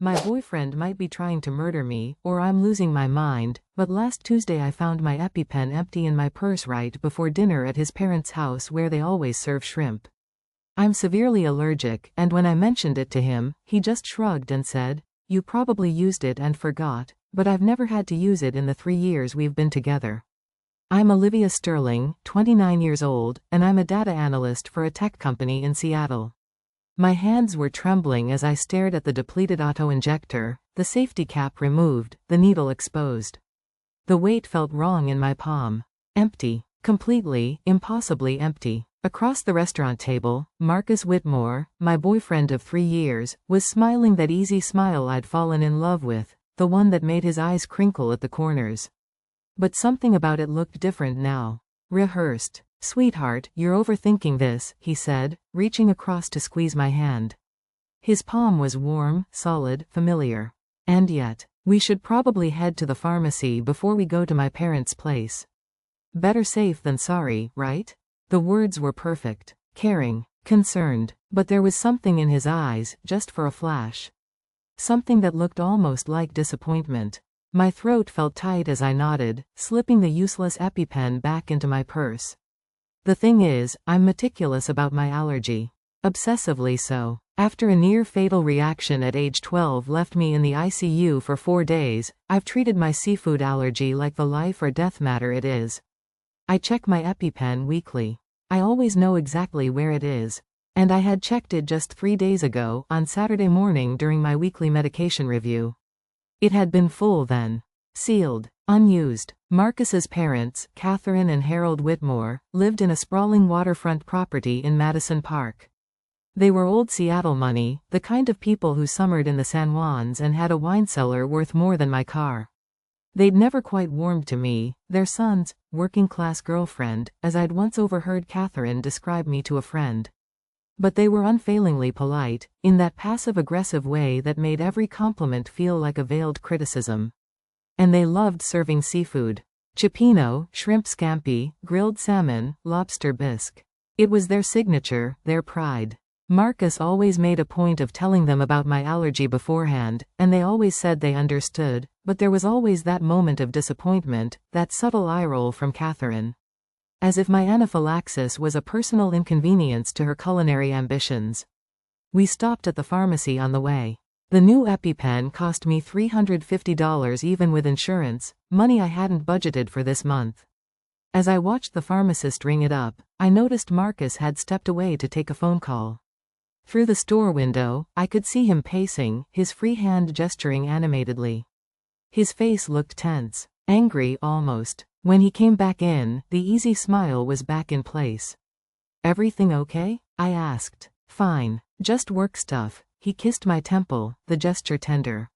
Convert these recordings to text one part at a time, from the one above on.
My boyfriend might be trying to murder me, or I'm losing my mind, but last Tuesday I found my EpiPen empty in my purse right before dinner at his parents' house where they always serve shrimp. I'm severely allergic, and when I mentioned it to him, he just shrugged and said, "You probably used it and forgot, but I've never had to use it in the 3 years we've been together." I'm Olivia Sterling, 29 years old, and I'm a data analyst for a tech company in Seattle. My hands were trembling as I stared at the depleted auto-injector, the safety cap removed, the needle exposed. The weight felt wrong in my palm. Empty. Completely, impossibly empty. Across the restaurant table, Marcus Whitmore, my boyfriend of 3 years, was smiling that easy smile I'd fallen in love with, the one that made his eyes crinkle at the corners. But something about it looked different now. Rehearsed. "Sweetheart, you're overthinking this," he said, reaching across to squeeze my hand. His palm was warm, solid, familiar. "And yet, we should probably head to the pharmacy before we go to my parents' place. Better safe than sorry, right?" The words were perfect. Caring. Concerned. But there was something in his eyes, just for a flash. Something that looked almost like disappointment. My throat felt tight as I nodded, slipping the useless EpiPen back into my purse. The thing is, I'm meticulous about my allergy. Obsessively so. After a near-fatal reaction at age 12 left me in the ICU for 4 days, I've treated my seafood allergy like the life or death matter it is. I check my EpiPen weekly. I always know exactly where it is. And I had checked it just 3 days ago, on Saturday morning during my weekly medication review. It had been full then. Sealed. Unused. Marcus's parents, Catherine and Harold Whitmore, lived in a sprawling waterfront property in Madison Park. They were old Seattle money, the kind of people who summered in the San Juans and had a wine cellar worth more than my car. They'd never quite warmed to me, their son's working-class girlfriend, as I'd once overheard Catherine describe me to a friend. But they were unfailingly polite, in that passive-aggressive way that made every compliment feel like a veiled criticism. And they loved serving seafood. Cioppino, shrimp scampi, grilled salmon, lobster bisque. It was their signature, their pride. Marcus always made a point of telling them about my allergy beforehand, and they always said they understood, but there was always that moment of disappointment, that subtle eye roll from Catherine. As if my anaphylaxis was a personal inconvenience to her culinary ambitions. We stopped at the pharmacy on the way. The new EpiPen cost me $350 even with insurance, money I hadn't budgeted for this month. As I watched the pharmacist ring it up, I noticed Marcus had stepped away to take a phone call. Through the store window, I could see him pacing, his free hand gesturing animatedly. His face looked tense, angry almost. When he came back in, the easy smile was back in place. "Everything okay?" I asked. "Fine. Just work stuff." He kissed my temple, the gesture tender.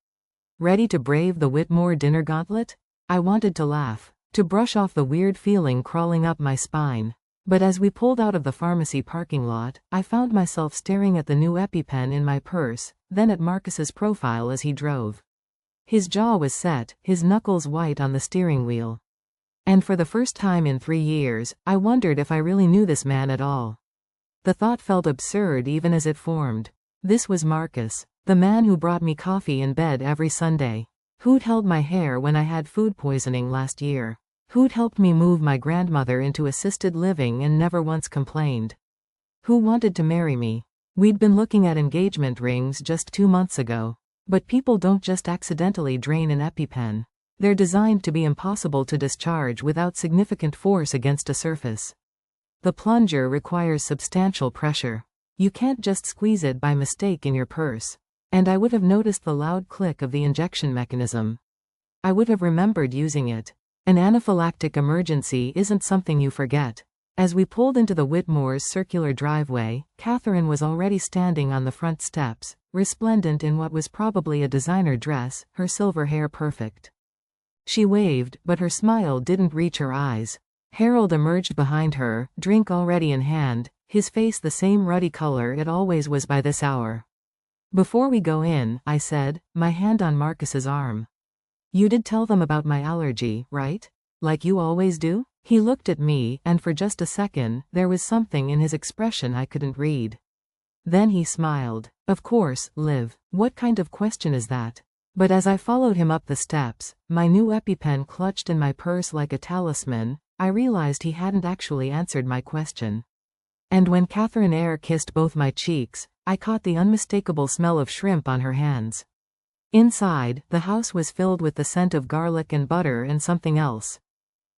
"Ready to brave the Whitmore dinner gauntlet?" I wanted to laugh, to brush off the weird feeling crawling up my spine. But as we pulled out of the pharmacy parking lot, I found myself staring at the new EpiPen in my purse, then at Marcus's profile as he drove. His jaw was set, his knuckles white on the steering wheel. And for the first time in 3 years, I wondered if I really knew this man at all. The thought felt absurd even as it formed. This was Marcus, the man who brought me coffee in bed every Sunday. Who'd held my hair when I had food poisoning last year. Who'd helped me move my grandmother into assisted living and never once complained. Who wanted to marry me. We'd been looking at engagement rings just 2 months ago. But people don't just accidentally drain an EpiPen. They're designed to be impossible to discharge without significant force against a surface. The plunger requires substantial pressure. You can't just squeeze it by mistake in your purse. And I would have noticed the loud click of the injection mechanism. I would have remembered using it. An anaphylactic emergency isn't something you forget. As we pulled into the Whitmore's circular driveway, Catherine was already standing on the front steps, resplendent in what was probably a designer dress, her silver hair perfect. She waved, but her smile didn't reach her eyes. Harold emerged behind her, drink already in hand, his face the same ruddy color it always was by this hour. "Before we go in," I said, my hand on Marcus's arm. "You did tell them about my allergy, right? Like you always do?" He looked at me, and for just a second, there was something in his expression I couldn't read. Then he smiled. Of course, Liv. What kind of question is that? But as I followed him up the steps, my new EpiPen clutched in my purse like a talisman, I realized he hadn't actually answered my question. And when Catherine Eyre kissed both my cheeks, I caught the unmistakable smell of shrimp on her hands. Inside, the house was filled with the scent of garlic and butter and something else.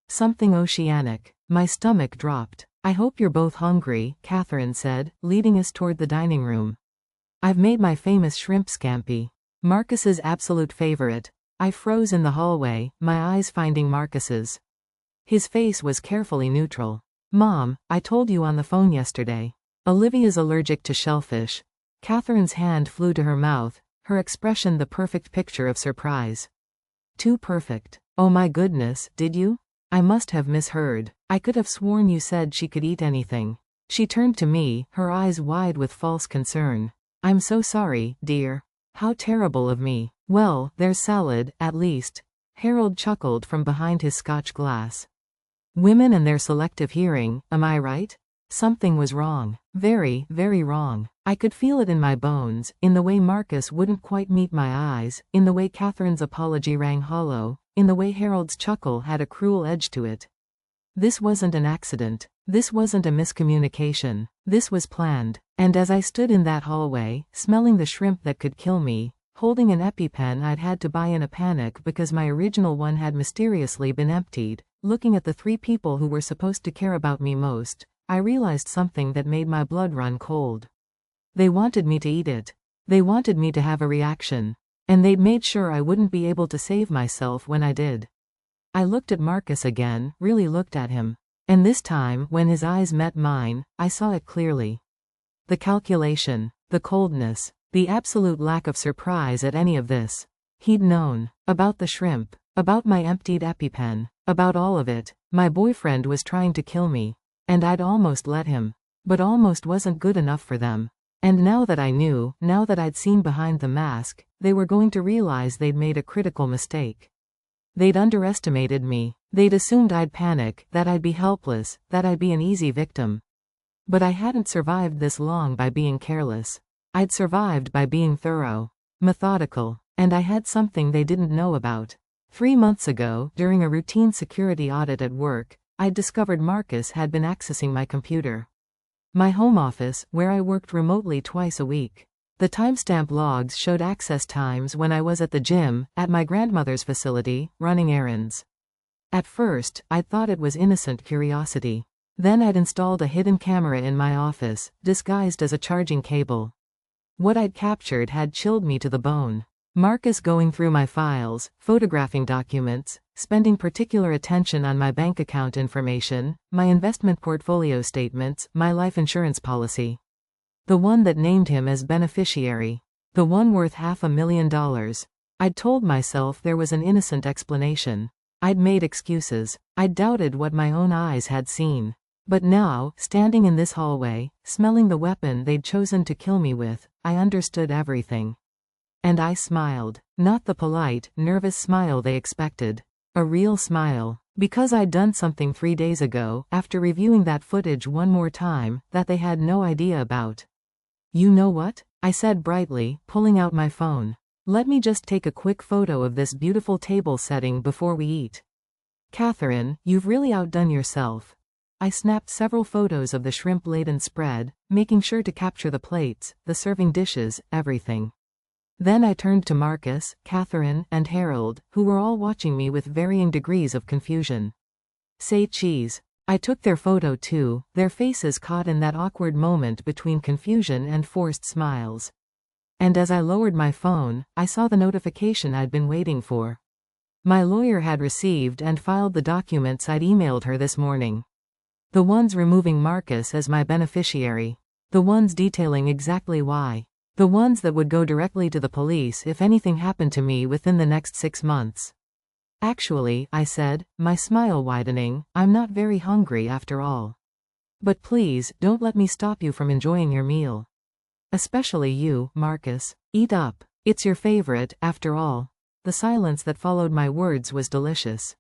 Something oceanic. My stomach dropped. I hope you're both hungry, Catherine said, leading us toward the dining room. I've made my famous shrimp scampi. Marcus's absolute favorite. I froze in the hallway, my eyes finding Marcus's. His face was carefully neutral. Mom, I told you on the phone yesterday. Olivia's allergic to shellfish. Catherine's hand flew to her mouth, her expression the perfect picture of surprise. Too perfect. Oh my goodness, did you? I must have misheard. I could have sworn you said she could eat anything. She turned to me, her eyes wide with false concern. I'm so sorry, dear. How terrible of me. Well, there's salad, at least. Harold chuckled from behind his Scotch glass. Women and their selective hearing, am I right? Something was wrong. Very, very wrong. I could feel it in my bones, in the way Marcus wouldn't quite meet my eyes, in the way Catherine's apology rang hollow, in the way Harold's chuckle had a cruel edge to it. This wasn't an accident. This wasn't a miscommunication. This was planned. And as I stood in that hallway, smelling the shrimp that could kill me, holding an EpiPen I'd had to buy in a panic because my original one had mysteriously been emptied, looking at the three people who were supposed to care about me most, I realized something that made my blood run cold. They wanted me to eat it. They wanted me to have a reaction. And they'd made sure I wouldn't be able to save myself when I did. I looked at Marcus again, really looked at him. And this time, when his eyes met mine, I saw it clearly. The calculation, the coldness, the absolute lack of surprise at any of this. He'd known. About the shrimp. About my emptied EpiPen. About all of it. My boyfriend was trying to kill me. And I'd almost let him. But almost wasn't good enough for them. And now that I knew, now that I'd seen behind the mask, they were going to realize they'd made a critical mistake. They'd underestimated me. They'd assumed I'd panic, that I'd be helpless, that I'd be an easy victim. But I hadn't survived this long by being careless. I'd survived by being thorough, methodical, and I had something they didn't know about. 3 months ago, during a routine security audit at work, I'd discovered Marcus had been accessing my computer. My home office, where I worked remotely twice a week. The timestamp logs showed access times when I was at the gym, at my grandmother's facility, running errands. At first, I'd thought it was innocent curiosity. Then I'd installed a hidden camera in my office, disguised as a charging cable. What I'd captured had chilled me to the bone. Marcus going through my files, photographing documents, spending particular attention on my bank account information, my investment portfolio statements, my life insurance policy. The one that named him as beneficiary. The one worth $500,000. I'd told myself there was an innocent explanation. I'd made excuses. I'd doubted what my own eyes had seen. But now, standing in this hallway, smelling the weapon they'd chosen to kill me with, I understood everything. And I smiled. Not the polite, nervous smile they expected. A real smile. Because I'd done something 3 days ago, after reviewing that footage one more time, that they had no idea about. You know what? I said brightly, pulling out my phone. Let me just take a quick photo of this beautiful table setting before we eat. Catherine, you've really outdone yourself. I snapped several photos of the shrimp-laden spread, making sure to capture the plates, the serving dishes, everything. Then I turned to Marcus, Catherine, and Harold, who were all watching me with varying degrees of confusion. Say cheese. I took their photo too, their faces caught in that awkward moment between confusion and forced smiles. And as I lowered my phone, I saw the notification I'd been waiting for. My lawyer had received and filed the documents I'd emailed her this morning. The ones removing Marcus as my beneficiary. The ones detailing exactly why. The ones that would go directly to the police if anything happened to me within the next 6 months. Actually, I said, my smile widening, I'm not very hungry after all. But please, don't let me stop you from enjoying your meal. Especially you, Marcus. Eat up. It's your favorite, after all. The silence that followed my words was delicious.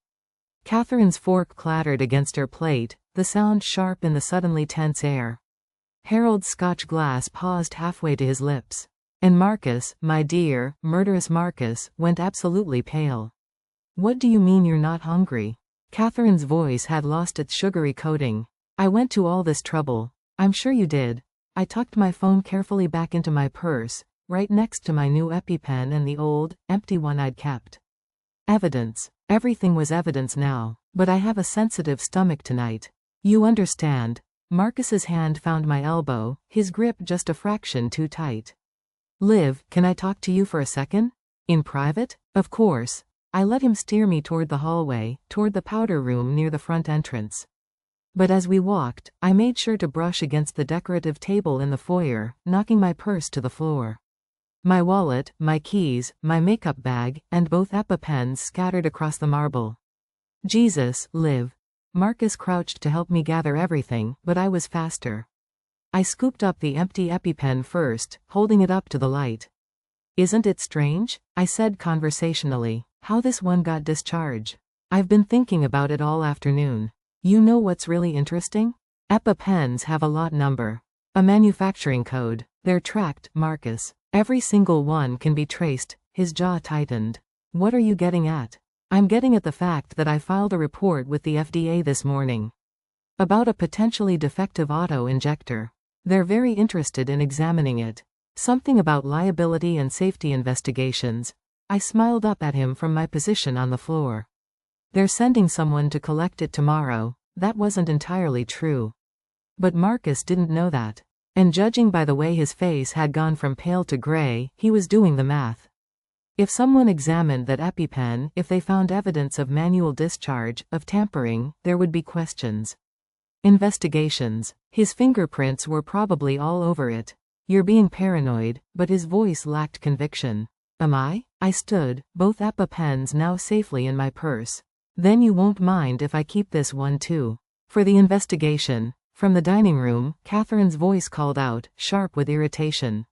Catherine's fork clattered against her plate, the sound sharp in the suddenly tense air. Harold's Scotch glass paused halfway to his lips. And Marcus, my dear, murderous Marcus, went absolutely pale. What do you mean you're not hungry? Catherine's voice had lost its sugary coating. I went to all this trouble. I'm sure you did. I tucked my phone carefully back into my purse, right next to my new EpiPen and the old, empty one I'd kept. Evidence. Everything was evidence now. But I have a sensitive stomach tonight. You understand. Marcus's hand found my elbow, his grip just a fraction too tight. Liv, can I talk to you for a second? In private? Of course. I let him steer me toward the hallway, toward the powder room near the front entrance. But as we walked, I made sure to brush against the decorative table in the foyer, knocking my purse to the floor. My wallet, my keys, my makeup bag, and both EpiPens scattered across the marble. Jesus, Liv. Marcus crouched to help me gather everything, but I was faster. I scooped up the empty EpiPen first, holding it up to the light. Isn't it strange? I said conversationally, how this one got discharged. I've been thinking about it all afternoon. You know what's really interesting? EpiPens have a lot number. A manufacturing code. They're tracked, Marcus. Every single one can be traced. His jaw tightened. What are you getting at? I'm getting at the fact that I filed a report with the FDA this morning. About a potentially defective auto-injector. They're very interested in examining it. Something about liability and safety investigations. I smiled up at him from my position on the floor. They're sending someone to collect it tomorrow. That wasn't entirely true. But Marcus didn't know that. And judging by the way his face had gone from pale to gray, he was doing the math. If someone examined that EpiPen, if they found evidence of manual discharge, of tampering, there would be questions. Investigations. His fingerprints were probably all over it. You're being paranoid, but his voice lacked conviction. Am I? I stood, both EpiPens now safely in my purse. Then you won't mind if I keep this one too. For the investigation. From the dining room, Catherine's voice called out, sharp with irritation.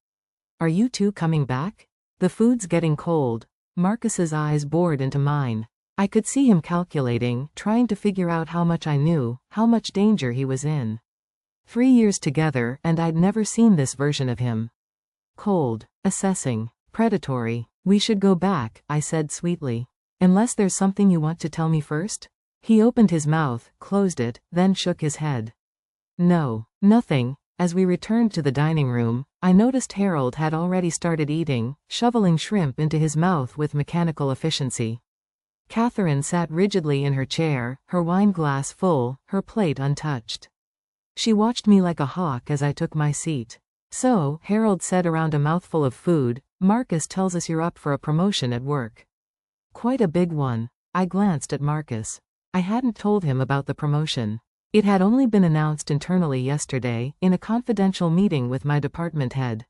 Are you two coming back? The food's getting cold. Marcus's eyes bored into mine. I could see him calculating, trying to figure out how much I knew, how much danger he was in. 3 years together, and I'd never seen this version of him. Cold, assessing, predatory. We should go back, I said sweetly. Unless there's something you want to tell me first? He opened his mouth, closed it, then shook his head. No, nothing. As we returned to the dining room, I noticed Harold had already started eating, shoveling shrimp into his mouth with mechanical efficiency. Catherine sat rigidly in her chair, her wine glass full, her plate untouched. She watched me like a hawk as I took my seat. So, Harold said around a mouthful of food, Marcus tells us you're up for a promotion at work. Quite a big one. I glanced at Marcus. I hadn't told him about the promotion. It had only been announced internally yesterday, in a confidential meeting with my department head.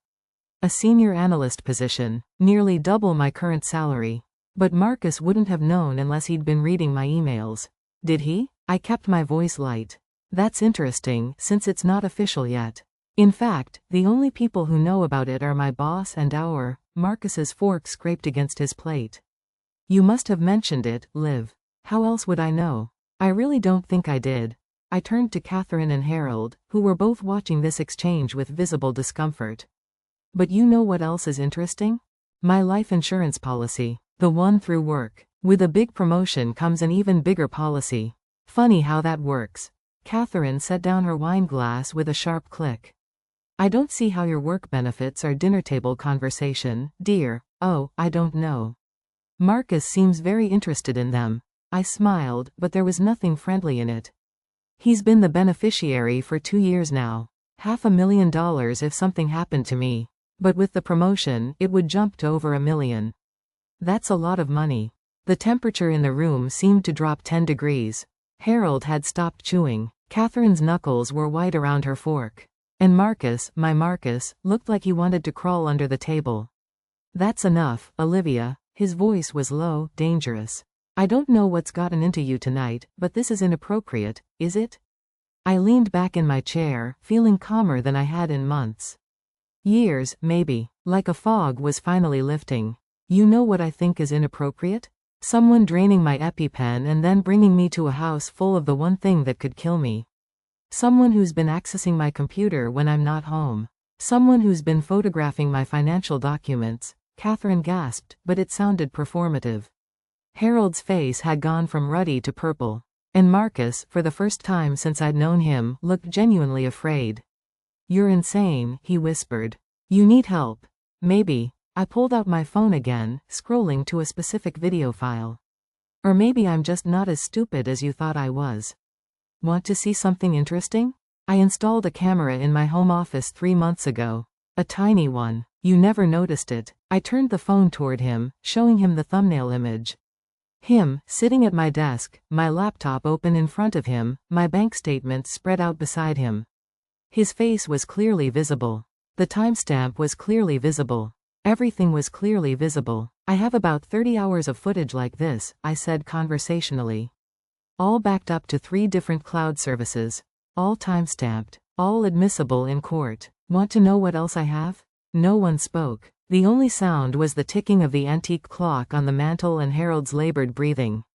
A senior analyst position, nearly double my current salary. But Marcus wouldn't have known unless he'd been reading my emails. Did he? I kept my voice light. That's interesting, since it's not official yet. In fact, the only people who know about it are my boss and Marcus's fork scraped against his plate. You must have mentioned it, Liv. How else would I know? I really don't think I did. I turned to Catherine and Harold, who were both watching this exchange with visible discomfort. But you know what else is interesting? My life insurance policy. The one through work. With a big promotion comes an even bigger policy. Funny how that works. Catherine set down her wine glass with a sharp click. I don't see how your work benefits are dinner table conversation, dear. Oh, I don't know. Marcus seems very interested in them. I smiled, but there was nothing friendly in it. He's been the beneficiary for 2 years now. $500,000 if something happened to me. But with the promotion, it would jump to over $1 million. That's a lot of money. The temperature in the room seemed to drop 10 degrees. Harold had stopped chewing. Catherine's knuckles were white around her fork. And Marcus, my Marcus, looked like he wanted to crawl under the table. That's enough, Olivia. His voice was low, dangerous. I don't know what's gotten into you tonight, but this is inappropriate, is it? I leaned back in my chair, feeling calmer than I had in months. Years, maybe. Like a fog was finally lifting. You know what I think is inappropriate? Someone draining my EpiPen and then bringing me to a house full of the one thing that could kill me. Someone who's been accessing my computer when I'm not home. Someone who's been photographing my financial documents. Catherine gasped, but it sounded performative. Harold's face had gone from ruddy to purple. And Marcus, for the first time since I'd known him, looked genuinely afraid. "You're insane," he whispered. "You need help." "Maybe." I pulled out my phone again, scrolling to a specific video file. "Or maybe I'm just not as stupid as you thought I was. Want to see something interesting? I installed a camera in my home office 3 months ago. A tiny one. You never noticed it." I turned the phone toward him, showing him the thumbnail image. Him, sitting at my desk, my laptop open in front of him, my bank statements spread out beside him. His face was clearly visible. The timestamp was clearly visible. Everything was clearly visible. "I have about 30 hours of footage like this," I said conversationally. "All backed up to 3 different cloud services. All timestamped. All admissible in court. Want to know what else I have?" No one spoke. The only sound was the ticking of the antique clock on the mantel and Harold's labored breathing.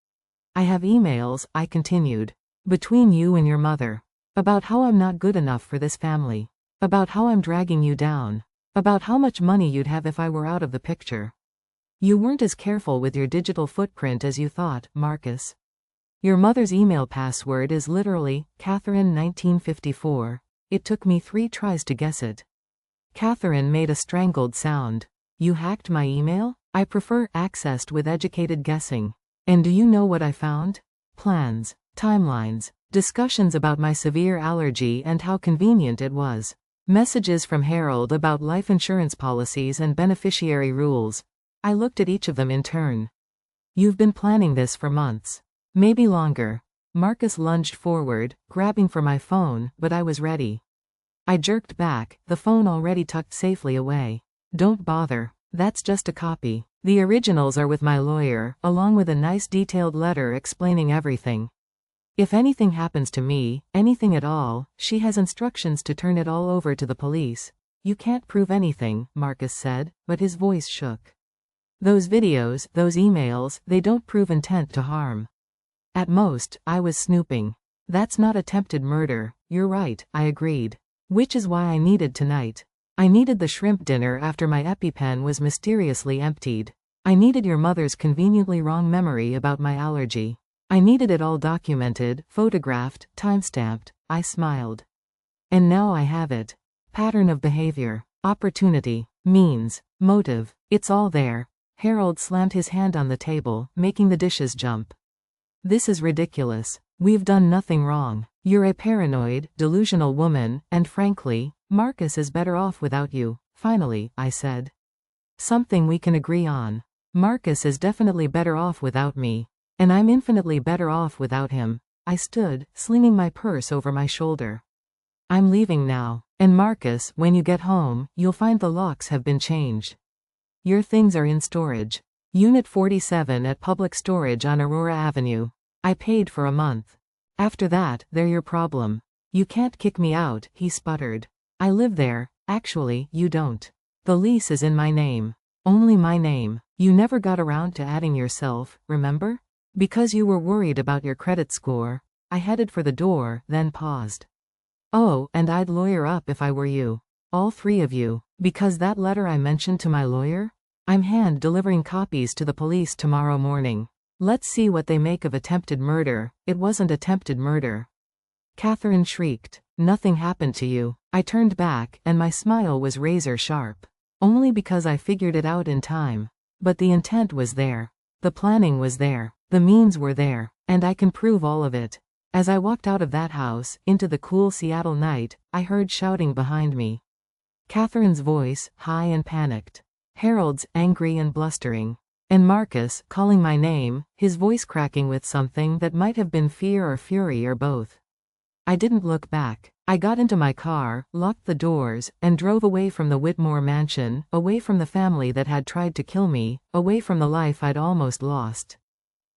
"I have emails," I continued. "Between you and your mother. About how I'm not good enough for this family. About how I'm dragging you down. About how much money you'd have if I were out of the picture. You weren't as careful with your digital footprint as you thought, Marcus. Your mother's email password is literally, Catherine 1954. It took me 3 tries to guess it." Catherine made a strangled sound. "You hacked my email?" "I prefer accessed with educated guessing." "And do you know what I found? Plans, timelines, discussions about my severe allergy and how convenient it was. Messages from Harold about life insurance policies and beneficiary rules." I looked at each of them in turn. "You've been planning this for months. Maybe longer." Marcus lunged forward, grabbing for my phone, but I was ready. I jerked back, the phone already tucked safely away. "Don't bother. That's just a copy. The originals are with my lawyer, along with a nice detailed letter explaining everything. If anything happens to me, anything at all, she has instructions to turn it all over to the police." "You can't prove anything," Marcus said, but his voice shook. "Those videos, those emails, they don't prove intent to harm. At most, I was snooping." "That's not attempted murder." "You're right," I agreed. "Which is why I needed tonight. I needed the shrimp dinner after my EpiPen was mysteriously emptied. I needed your mother's conveniently wrong memory about my allergy. I needed it all documented, photographed, timestamped." I smiled. "And now I have it. Pattern of behavior, opportunity, means, motive. It's all there." Harold slammed his hand on the table, making the dishes jump. "This is ridiculous. We've done nothing wrong. You're a paranoid, delusional woman, and frankly, Marcus is better off without you." "Finally," I said. "Something we can agree on. Marcus is definitely better off without me. And I'm infinitely better off without him." I stood, slinging my purse over my shoulder. "I'm leaving now. And Marcus, when you get home, you'll find the locks have been changed. Your things are in storage. Unit 47 at Public Storage on Aurora Avenue. I paid for a month. After that, they're your problem. You can't kick me out," he sputtered. "I live there." "Actually, you don't. The lease is in my name. Only my name. You never got around to adding yourself, remember? Because you were worried about your credit score." I headed for the door, then paused. "Oh, and I'd lawyer up if I were you. All 3 of you. Because that letter I mentioned to my lawyer? I'm hand-delivering copies to the police tomorrow morning. Let's see what they make of attempted murder." "It wasn't attempted murder." Catherine shrieked. "Nothing happened to you." I turned back, and my smile was razor sharp. Only because I figured it out in time. But the intent was there. The planning was there. The means were there. And I can prove all of it. As I walked out of that house, into the cool Seattle night, I heard shouting behind me. Catherine's voice, high and panicked. Harold's, angry and blustering. And Marcus, calling my name, his voice cracking with something that might have been fear or fury or both. I didn't look back. I got into my car, locked the doors, and drove away from the Whitmore mansion, away from the family that had tried to kill me, away from the life I'd almost lost.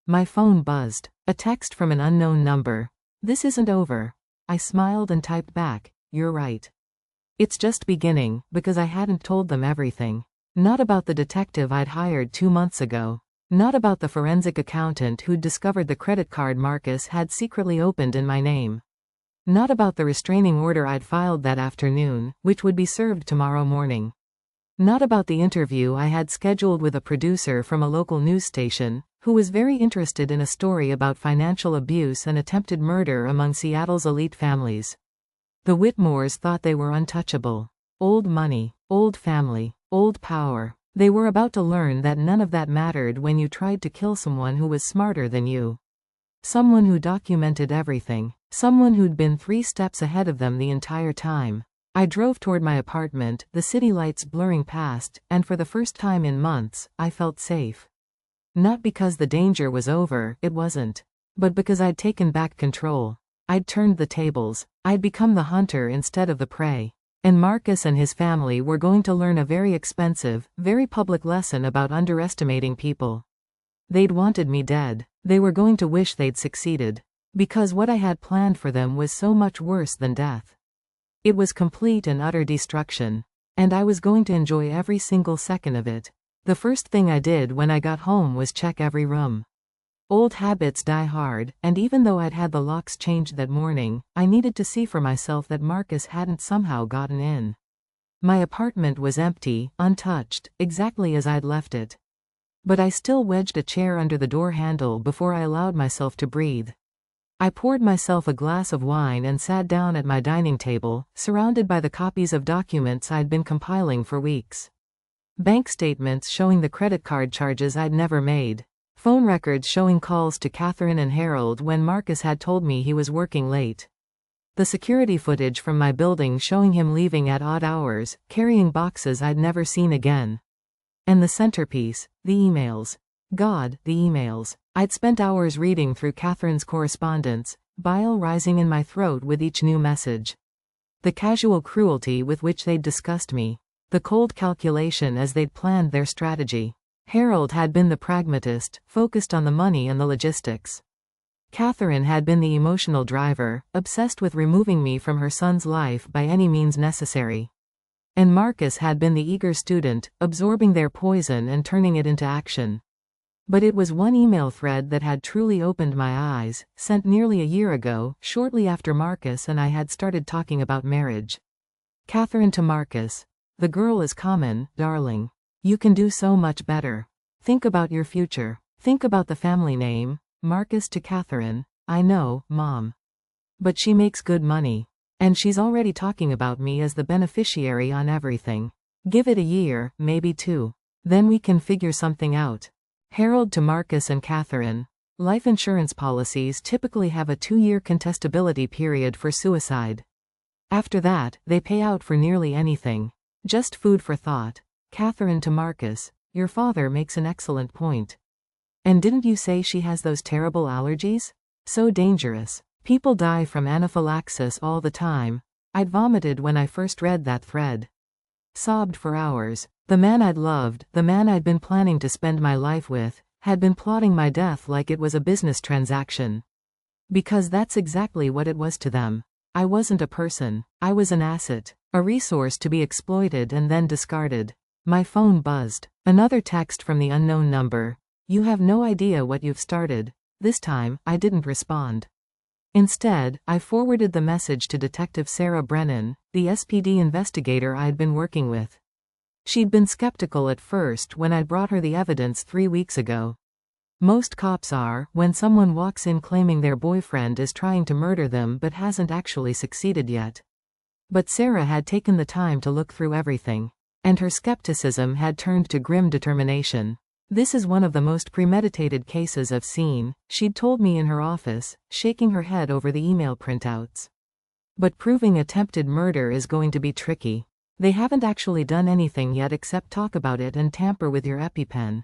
My phone buzzed. A text from an unknown number. "This isn't over." I smiled and typed back, "You're right. It's just beginning," because I hadn't told them everything. Not about the detective I'd hired 2 months ago. Not about the forensic accountant who'd discovered the credit card Marcus had secretly opened in my name. Not about the restraining order I'd filed that afternoon, which would be served tomorrow morning. Not about the interview I had scheduled with a producer from a local news station, who was very interested in a story about financial abuse and attempted murder among Seattle's elite families. The Whitmores thought they were untouchable. Old money, old family, old power. They were about to learn that none of that mattered when you tried to kill someone who was smarter than you. Someone who documented everything. Someone who'd been 3 steps ahead of them the entire time. I drove toward my apartment, the city lights blurring past, and for the first time in months, I felt safe. Not because the danger was over, it wasn't. But because I'd taken back control. I'd turned the tables. I'd become the hunter instead of the prey. And Marcus and his family were going to learn a very expensive, very public lesson about underestimating people. They'd wanted me dead. They were going to wish they'd succeeded. Because what I had planned for them was so much worse than death. It was complete and utter destruction. And I was going to enjoy every single second of it. The first thing I did when I got home was check every room. Old habits die hard, and even though I'd had the locks changed that morning, I needed to see for myself that Marcus hadn't somehow gotten in. My apartment was empty, untouched, exactly as I'd left it. But I still wedged a chair under the door handle before I allowed myself to breathe. I poured myself a glass of wine and sat down at my dining table, surrounded by the copies of documents I'd been compiling for weeks. Bank statements showing the credit card charges I'd never made. Phone records showing calls to Catherine and Harold when Marcus had told me he was working late. The security footage from my building showing him leaving at odd hours, carrying boxes I'd never seen again. And the centerpiece, the emails. God, the emails. I'd spent hours reading through Catherine's correspondence, bile rising in my throat with each new message. The casual cruelty with which they'd discussed me. The cold calculation as they'd planned their strategy. Harold had been the pragmatist, focused on the money and the logistics. Catherine had been the emotional driver, obsessed with removing me from her son's life by any means necessary. And Marcus had been the eager student, absorbing their poison and turning it into action. But it was one email thread that had truly opened my eyes, sent nearly a year ago, shortly after Marcus and I had started talking about marriage. Catherine to Marcus. The girl is common, darling. You can do so much better. Think about your future. Think about the family name. Marcus to Catherine. I know, Mom. But she makes good money. And she's already talking about me as the beneficiary on everything. Give it a year, maybe 2. Then we can figure something out. Harold to Marcus and Catherine. Life insurance policies typically have a 2-year contestability period for suicide. After that, they pay out for nearly anything. Just food for thought. Catherine to Marcus. Your father makes an excellent point. And didn't you say she has those terrible allergies? So dangerous. People die from anaphylaxis all the time. I'd vomited when I first read that thread. Sobbed for hours. The man I'd loved, the man I'd been planning to spend my life with, had been plotting my death like it was a business transaction. Because that's exactly what it was to them. I wasn't a person. I was an asset. A resource to be exploited and then discarded. My phone buzzed. Another text from the unknown number. You have no idea what you've started. This time, I didn't respond. Instead, I forwarded the message to Detective Sarah Brennan, the SPD investigator I'd been working with. She'd been skeptical at first when I'd brought her the evidence 3 weeks ago. Most cops are, when someone walks in claiming their boyfriend is trying to murder them but hasn't actually succeeded yet. But Sarah had taken the time to look through everything. And her skepticism had turned to grim determination. This is one of the most premeditated cases I've seen, she'd told me in her office, shaking her head over the email printouts. But proving attempted murder is going to be tricky. They haven't actually done anything yet except talk about it and tamper with your EpiPen.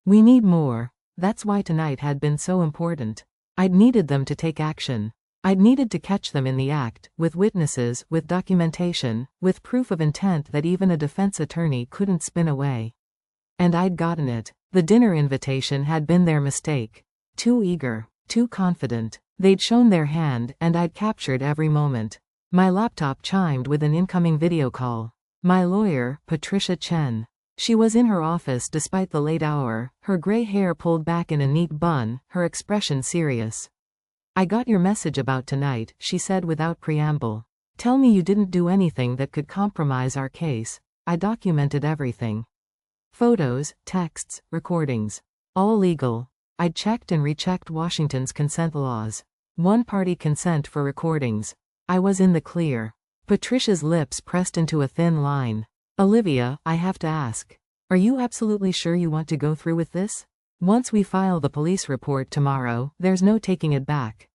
We need more. That's why tonight had been so important. I'd needed them to take action. I'd needed to catch them in the act, with witnesses, with documentation, with proof of intent that even a defense attorney couldn't spin away. And I'd gotten it. The dinner invitation had been their mistake. Too eager, too confident. They'd shown their hand, and I'd captured every moment. My laptop chimed with an incoming video call. My lawyer, Patricia Chen. She was in her office despite the late hour, her gray hair pulled back in a neat bun, her expression serious. I got your message about tonight, she said without preamble. Tell me you didn't do anything that could compromise our case. I documented everything. Photos, texts, recordings. All legal. I'd checked and rechecked Washington's consent laws. One-party consent for recordings. I was in the clear. Patricia's lips pressed into a thin line. Olivia, I have to ask. Are you absolutely sure you want to go through with this? Once we file the police report tomorrow, there's no taking it back.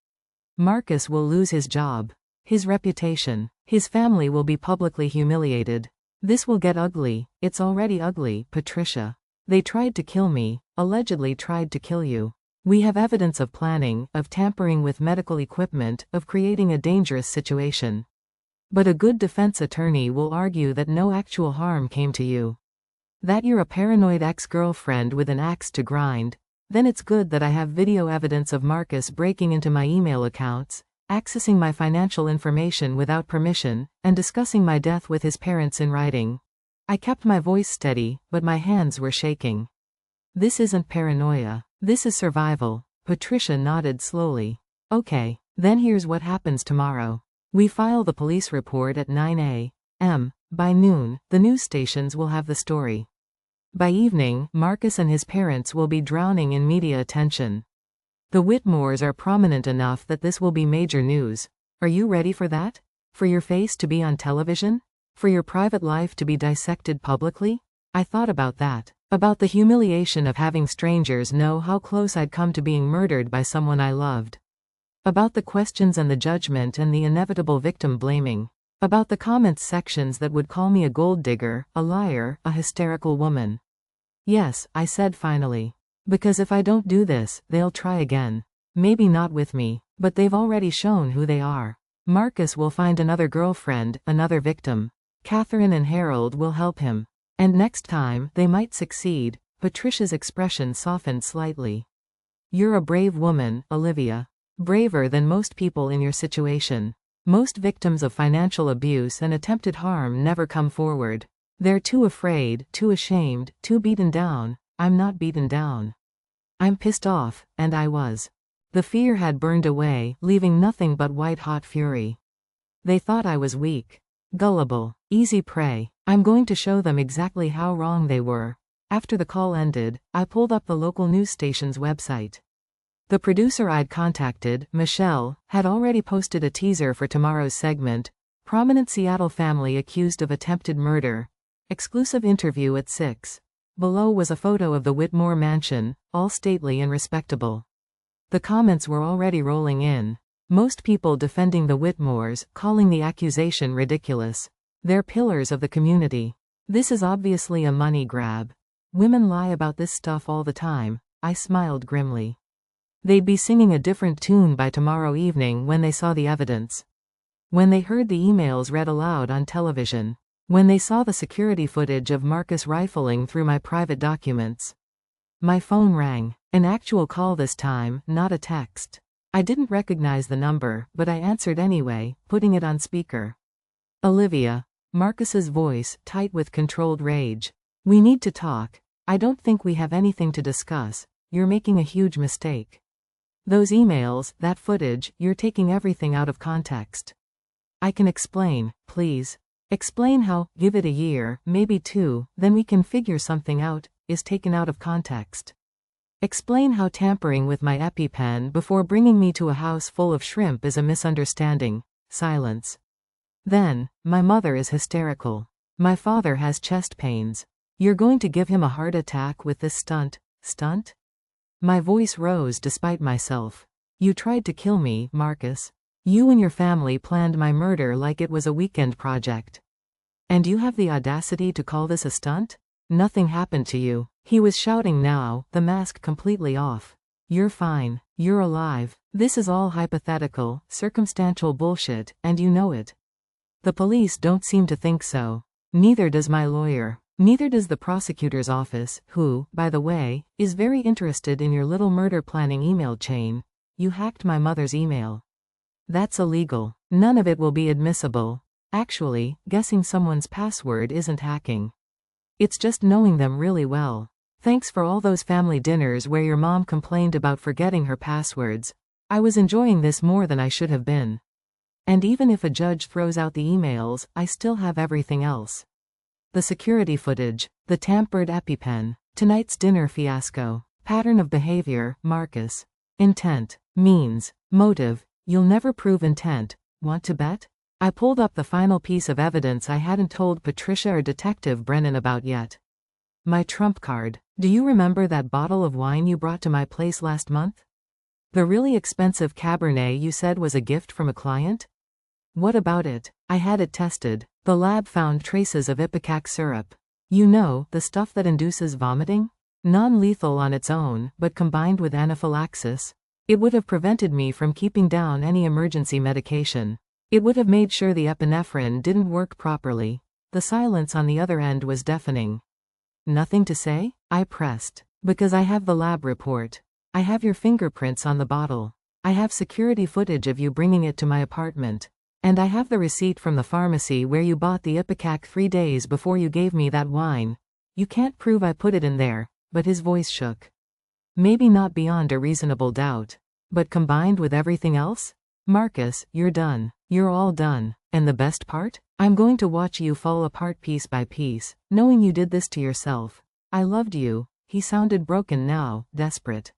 Marcus will lose his job. His reputation. His family will be publicly humiliated. This will get ugly. It's already ugly, Patricia. They tried to kill me, allegedly tried to kill you. We have evidence of planning, of tampering with medical equipment, of creating a dangerous situation. But a good defense attorney will argue that no actual harm came to you. That you're a paranoid ex-girlfriend with an axe to grind. Then it's good that I have video evidence of Marcus breaking into my email accounts, accessing my financial information without permission, and discussing my death with his parents in writing. I kept my voice steady, but my hands were shaking. This isn't paranoia. This is survival. Patricia nodded slowly. Okay, then here's what happens tomorrow. We file the police report at 9 a.m. By noon, the news stations will have the story. By evening, Marcus and his parents will be drowning in media attention. The Whitmores are prominent enough that this will be major news. Are you ready for that? For your face to be on television? For your private life to be dissected publicly? I thought about that. About the humiliation of having strangers know how close I'd come to being murdered by someone I loved. About the questions and the judgment and the inevitable victim blaming. About the comments sections that would call me a gold digger, a liar, a hysterical woman. Yes, I said finally. Because if I don't do this, they'll try again. Maybe not with me, but they've already shown who they are. Marcus will find another girlfriend, another victim. Catherine and Harold will help him. And next time, they might succeed. Patricia's expression softened slightly. You're a brave woman, Olivia. Braver than most people in your situation. Most victims of financial abuse and attempted harm never come forward. They're too afraid, too ashamed, too beaten down. I'm not beaten down. I'm pissed off, and I was. The fear had burned away, leaving nothing but white-hot fury. They thought I was weak. Gullible. Easy prey. I'm going to show them exactly how wrong they were. After the call ended, I pulled up the local news station's website. The producer I'd contacted, Michelle, had already posted a teaser for tomorrow's segment, Prominent Seattle Family Accused of Attempted Murder. Exclusive interview at 6. Below was a photo of the Whitmore mansion, all stately and respectable. The comments were already rolling in. Most people defending the Whitmores, calling the accusation ridiculous. They're pillars of the community. This is obviously a money grab. Women lie about this stuff all the time. I smiled grimly. They'd be singing a different tune by tomorrow evening when they saw the evidence. When they heard the emails read aloud on television. When they saw the security footage of Marcus rifling through my private documents. My phone rang. An actual call this time, not a text. I didn't recognize the number, but I answered anyway, putting it on speaker. Olivia. Marcus's voice, tight with controlled rage. We need to talk. I don't think we have anything to discuss. You're making a huge mistake. Those emails, that footage, you're taking everything out of context. I can explain, please. Explain how, give it a year, maybe 2, then we can figure something out, is taken out of context. Explain how tampering with my EpiPen before bringing me to a house full of shrimp is a misunderstanding. Silence. Then, my mother is hysterical. My father has chest pains. You're going to give him a heart attack with this stunt? Stunt? My voice rose despite myself. You tried to kill me, Marcus. You and your family planned my murder like it was a weekend project. And you have the audacity to call this a stunt? Nothing happened to you. He was shouting now, the mask completely off. You're fine. You're alive. This is all hypothetical, circumstantial bullshit, and you know it. The police don't seem to think so. Neither does my lawyer. Neither does the prosecutor's office, who, by the way, is very interested in your little murder planning email chain. You hacked my mother's email. That's illegal. None of it will be admissible. Actually, guessing someone's password isn't hacking. It's just knowing them really well. Thanks for all those family dinners where your mom complained about forgetting her passwords. I was enjoying this more than I should have been. And even if a judge throws out the emails, I still have everything else. The security footage, the tampered EpiPen, tonight's dinner fiasco, pattern of behavior, Marcus. Intent, means, motive, you'll never prove intent, want to bet? I pulled up the final piece of evidence I hadn't told Patricia or Detective Brennan about yet. My trump card. Do you remember that bottle of wine you brought to my place last month? The really expensive Cabernet you said was a gift from a client? What about it? I had it tested. The lab found traces of ipecac syrup. You know, the stuff that induces vomiting? Non-lethal on its own, but combined with anaphylaxis, it would have prevented me from keeping down any emergency medication. It would have made sure the epinephrine didn't work properly. The silence on the other end was deafening. Nothing to say? I pressed. Because I have the lab report. I have your fingerprints on the bottle. I have security footage of you bringing it to my apartment. And I have the receipt from the pharmacy where you bought the ipecac 3 days before you gave me that wine. You can't prove I put it in there. But his voice shook. Maybe not beyond a reasonable doubt. But combined with everything else? Marcus, you're done. You're all done. And the best part? I'm going to watch you fall apart piece by piece, knowing you did this to yourself. I loved you. He sounded broken now, desperate.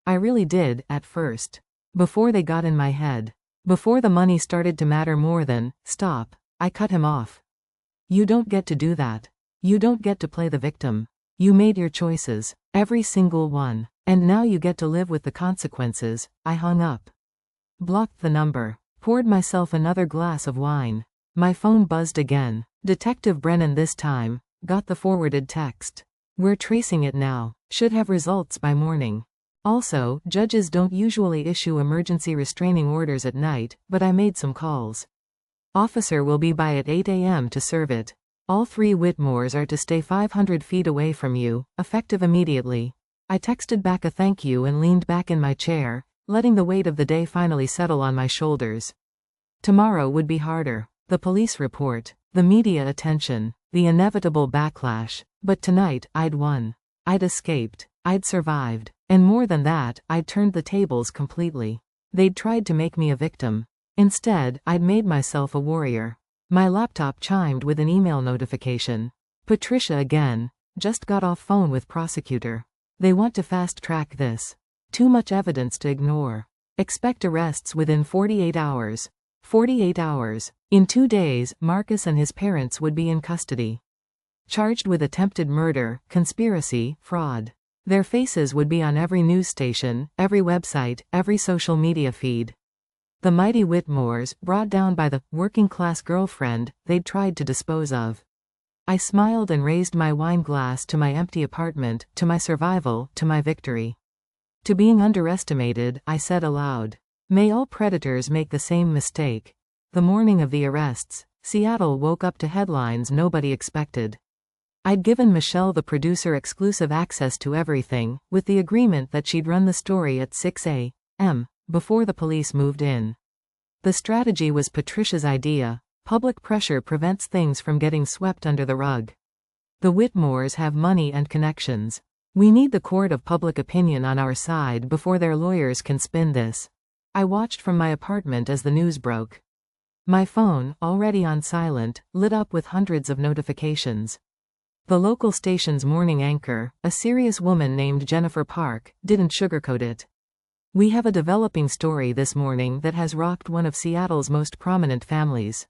I really did, at first. Before they got in my head. Before the money started to matter more than, stop. I cut him off. You don't get to do that. You don't get to play the victim. You made your choices, every single one, and now you get to live with the consequences. I hung up. Blocked the number. Poured myself another glass of wine. My phone buzzed again. Detective Brennan this time. Got the forwarded text. We're tracing it now. Should have results by morning. Also, judges don't usually issue emergency restraining orders at night, but I made some calls. Officer will be by at 8 a.m. to serve it. All 3 Whitmores are to stay 500 feet away from you, effective immediately. I texted back a thank you and leaned back in my chair, letting the weight of the day finally settle on my shoulders. Tomorrow would be harder. The police report, the media attention, the inevitable backlash. But tonight, I'd won. I'd escaped. I'd survived. And more than that, I'd turned the tables completely. They'd tried to make me a victim. Instead, I'd made myself a warrior. My laptop chimed with an email notification. Patricia again. Just got off phone with prosecutor. They want to fast-track this. Too much evidence to ignore. Expect arrests within 48 hours. 48 hours. In 2 days, Marcus and his parents would be in custody. Charged with attempted murder, conspiracy, fraud. Their faces would be on every news station, every website, every social media feed. The mighty Whitmores, brought down by the working-class girlfriend they'd tried to dispose of. I smiled and raised my wine glass to my empty apartment, to my survival, to my victory. To being underestimated, I said aloud. May all predators make the same mistake. The morning of the arrests, Seattle woke up to headlines nobody expected. I'd given Michelle the producer exclusive access to everything, with the agreement that she'd run the story at 6 a.m. before the police moved in. The strategy was Patricia's idea. Public pressure prevents things from getting swept under the rug. The Whitmores have money and connections. We need the court of public opinion on our side before their lawyers can spin this. I watched from my apartment as the news broke. My phone, already on silent, lit up with hundreds of notifications. The local station's morning anchor, a serious woman named Jennifer Park, didn't sugarcoat it. We have a developing story this morning that has rocked one of Seattle's most prominent families.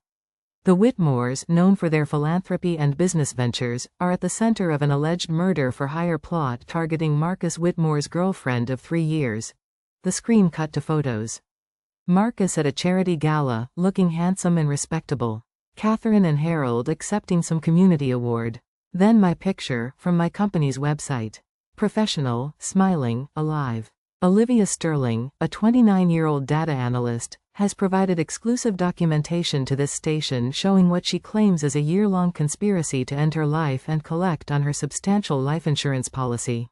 The Whitmores, known for their philanthropy and business ventures, are at the center of an alleged murder-for-hire plot targeting Marcus Whitmore's girlfriend of 3 years. The screen cut to photos. Marcus at a charity gala, looking handsome and respectable. Catherine and Harold accepting some community award. Then my picture, from my company's website. Professional, smiling, alive. Olivia Sterling, a 29-year-old data analyst, has provided exclusive documentation to this station showing what she claims is a year-long conspiracy to end her life and collect on her substantial life insurance policy.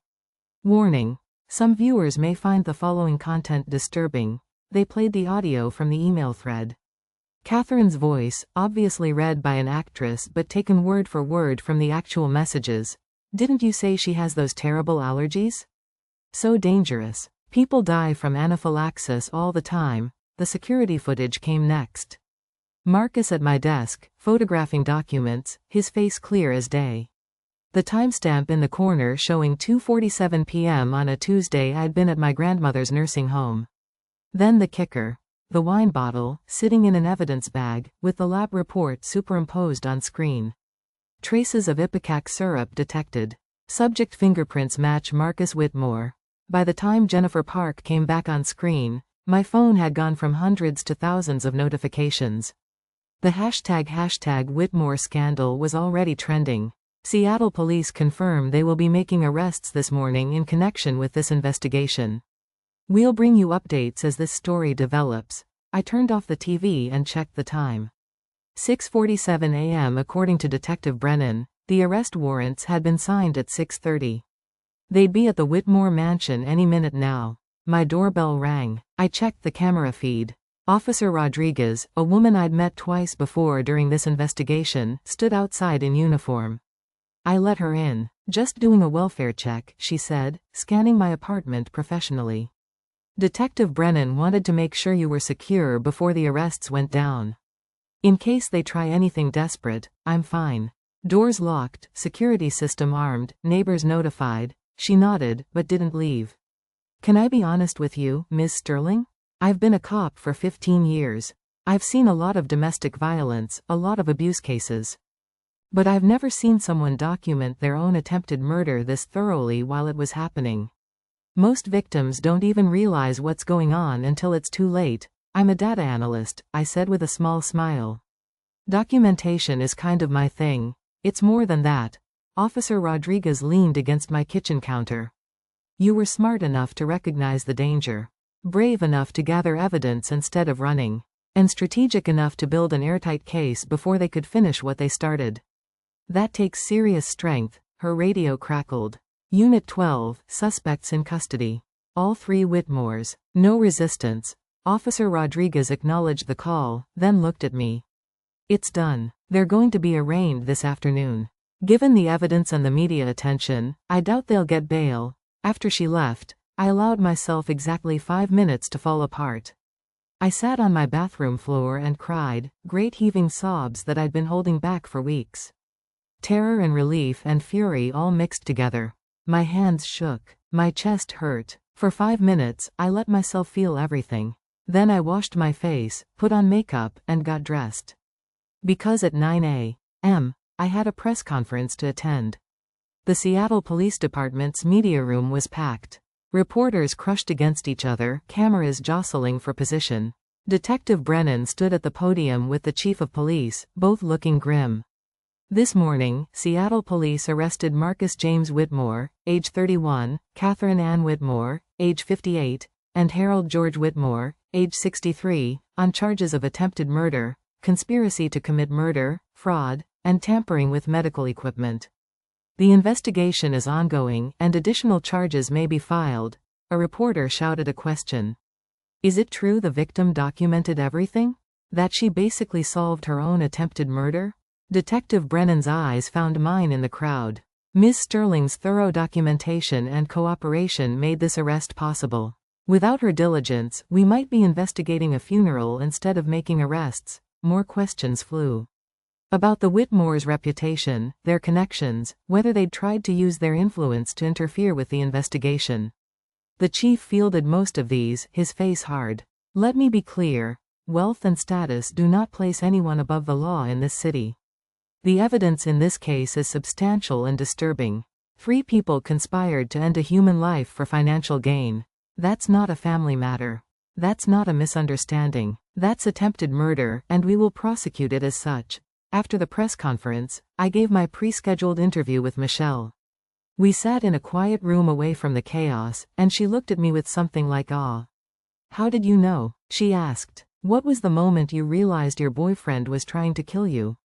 Warning. Some viewers may find the following content disturbing. They played the audio from the email thread. Catherine's voice, obviously read by an actress but taken word for word from the actual messages. Didn't you say she has those terrible allergies? So dangerous. People die from anaphylaxis all the time. The security footage came next. Marcus at my desk, photographing documents, his face clear as day. The timestamp in the corner showing 2:47 p.m. on a Tuesday. I'd been at my grandmother's nursing home. Then the kicker. The wine bottle, sitting in an evidence bag, with the lab report superimposed on screen. Traces of ipecac syrup detected. Subject fingerprints match Marcus Whitmore. By the time Jennifer Park came back on screen, my phone had gone from hundreds to thousands of notifications. The hashtag Whitmore scandal was already trending. Seattle police confirm they will be making arrests this morning in connection with this investigation. We'll bring you updates as this story develops. I turned off the TV and checked the time. 6:47 a.m. According to Detective Brennan, the arrest warrants had been signed at 6:30. They'd be at the Whitmore mansion any minute now. My doorbell rang. I checked the camera feed. Officer Rodriguez, a woman I'd met twice before during this investigation, stood outside in uniform. I let her in. "Just doing a welfare check," she said, scanning my apartment professionally. "Detective Brennan wanted to make sure you were secure before the arrests went down. In case they try anything desperate, I'm fine. Doors locked, security system armed, neighbors notified." She nodded, but didn't leave. "Can I be honest with you, Ms. Sterling? I've been a cop for 15 years. I've seen a lot of domestic violence, a lot of abuse cases. But I've never seen someone document their own attempted murder this thoroughly while it was happening. Most victims don't even realize what's going on until it's too late. I'm a data analyst," I said with a small smile. "Documentation is kind of my thing. It's more than that." Officer Rodriguez leaned against my kitchen counter. "You were smart enough to recognize the danger. Brave enough to gather evidence instead of running. And strategic enough to build an airtight case before they could finish what they started. That takes serious strength." Her radio crackled. "Unit 12, suspects in custody. All 3 Whitmores. No resistance." Officer Rodriguez acknowledged the call, then looked at me. "It's done. They're going to be arraigned this afternoon. Given the evidence and the media attention, I doubt they'll get bail." After she left, I allowed myself exactly 5 minutes to fall apart. I sat on my bathroom floor and cried, great heaving sobs that I'd been holding back for weeks. Terror and relief and fury all mixed together. My hands shook. My chest hurt. For 5 minutes, I let myself feel everything. Then I washed my face, put on makeup, and got dressed. Because at 9 a.m., I had a press conference to attend. The Seattle Police Department's media room was packed. Reporters crushed against each other, cameras jostling for position. Detective Brennan stood at the podium with the chief of police, both looking grim. This morning, Seattle police arrested Marcus James Whitmore, age 31, Catherine Ann Whitmore, age 58, and Harold George Whitmore, age 63, on charges of attempted murder, conspiracy to commit murder, fraud, and tampering with medical equipment. The investigation is ongoing, and additional charges may be filed. A reporter shouted a question. Is it true the victim documented everything? That she basically solved her own attempted murder? Detective Brennan's eyes found mine in the crowd. Ms. Sterling's thorough documentation and cooperation made this arrest possible. Without her diligence, we might be investigating a funeral instead of making arrests. More questions flew. About the Whitmores' reputation, their connections, whether they'd tried to use their influence to interfere with the investigation. The chief fielded most of these, his face hard. Let me be clear. Wealth and status do not place anyone above the law in this city. The evidence in this case is substantial and disturbing. 3 people conspired to end a human life for financial gain. That's not a family matter. That's not a misunderstanding. That's attempted murder, and we will prosecute it as such. After the press conference, I gave my pre-scheduled interview with Michelle. We sat in a quiet room away from the chaos, and she looked at me with something like awe. "How did you know?" she asked. "What was the moment you realized your boyfriend was trying to kill you?"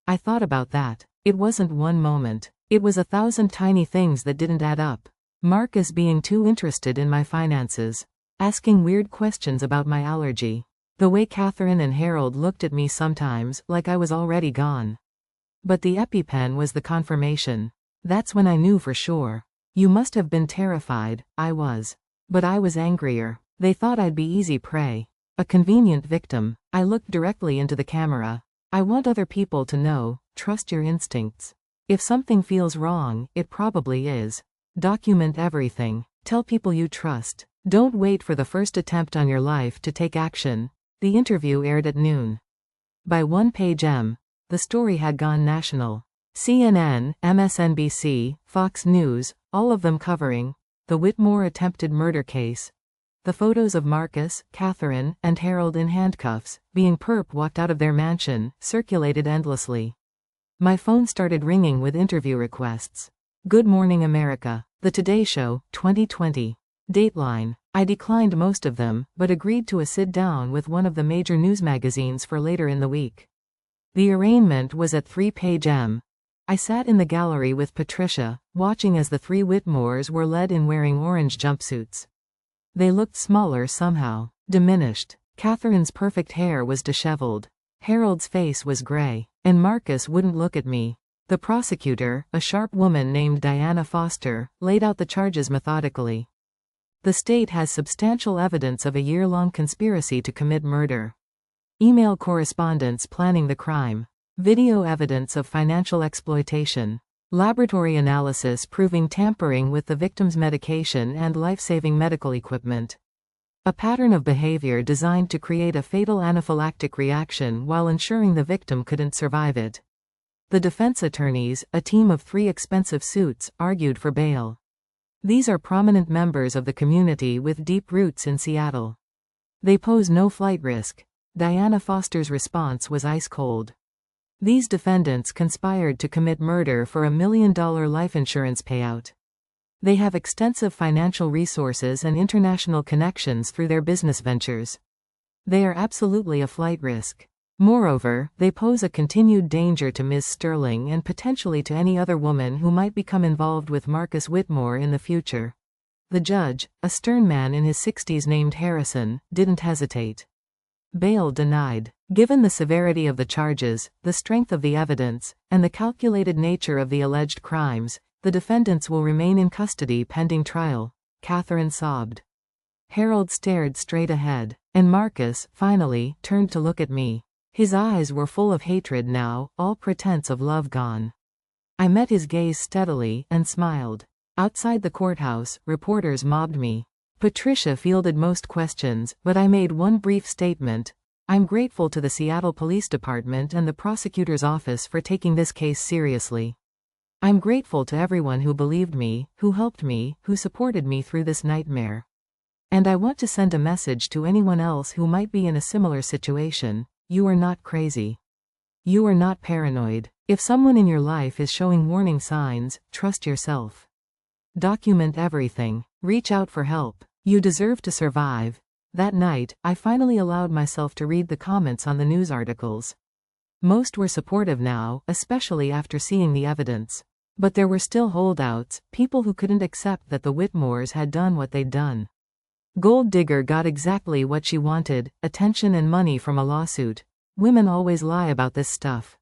I thought about that. It wasn't one moment. It was 1,000 tiny things that didn't add up. Marcus being too interested in my finances. Asking weird questions about my allergy. The way Catherine and Harold looked at me sometimes, like I was already gone. But the EpiPen was the confirmation. That's when I knew for sure. You must have been terrified. I was. But I was angrier. They thought I'd be easy prey. A convenient victim. I looked directly into the camera. I want other people to know, trust your instincts. If something feels wrong, it probably is. Document everything. Tell people you trust. Don't wait for the first attempt on your life to take action. The interview aired at noon. By one-page M. The story had gone national. CNN, MSNBC, Fox News, all of them covering the Whitmore attempted murder case. The photos of Marcus, Catherine, and Harold in handcuffs, being walked out of their mansion, circulated endlessly. My phone started ringing with interview requests. Good Morning America, The Today Show, 2020. Dateline. I declined most of them, but agreed to a sit-down with one of the major news magazines for later in the week. The arraignment was at 3-page M. I sat in the gallery with Patricia, watching as the three Whitmores were led in wearing orange jumpsuits. They looked smaller somehow, diminished. Catherine's perfect hair was disheveled. Harold's face was gray, and Marcus wouldn't look at me. The prosecutor, a sharp woman named Diana Foster, laid out the charges methodically. The state has substantial evidence of a year-long conspiracy to commit murder. Email correspondence planning the crime. Video evidence of financial exploitation. Laboratory analysis proving tampering with the victim's medication and life-saving medical equipment. A pattern of behavior designed to create a fatal anaphylactic reaction while ensuring the victim couldn't survive it. The defense attorneys, a team of 3 expensive suits, argued for bail. These are prominent members of the community with deep roots in Seattle. They pose no flight risk. Diana Foster's response was ice cold. These defendants conspired to commit murder for $1 million life insurance payout. They have extensive financial resources and international connections through their business ventures. They are absolutely a flight risk. Moreover, they pose a continued danger to Ms. Sterling and potentially to any other woman who might become involved with Marcus Whitmore in the future. The judge, a stern man in his 60s named Harrison, didn't hesitate. Bail denied. Given the severity of the charges, the strength of the evidence, and the calculated nature of the alleged crimes, the defendants will remain in custody pending trial, Catherine sobbed. Harold stared straight ahead, and Marcus, finally, turned to look at me. His eyes were full of hatred now, all pretense of love gone. I met his gaze steadily, and smiled. Outside the courthouse, reporters mobbed me. Patricia fielded most questions, but I made one brief statement. I'm grateful to the Seattle Police Department and the prosecutor's office for taking this case seriously. I'm grateful to everyone who believed me, who helped me, who supported me through this nightmare. And I want to send a message to anyone else who might be in a similar situation. You are not crazy. You are not paranoid. If someone in your life is showing warning signs, trust yourself. Document everything. Reach out for help. You deserve to survive. That night, I finally allowed myself to read the comments on the news articles. Most were supportive now, especially after seeing the evidence. But there were still holdouts, people who couldn't accept that the Whitmores had done what they'd done. Gold Digger got exactly what she wanted, attention and money from a lawsuit. Women always lie about this stuff.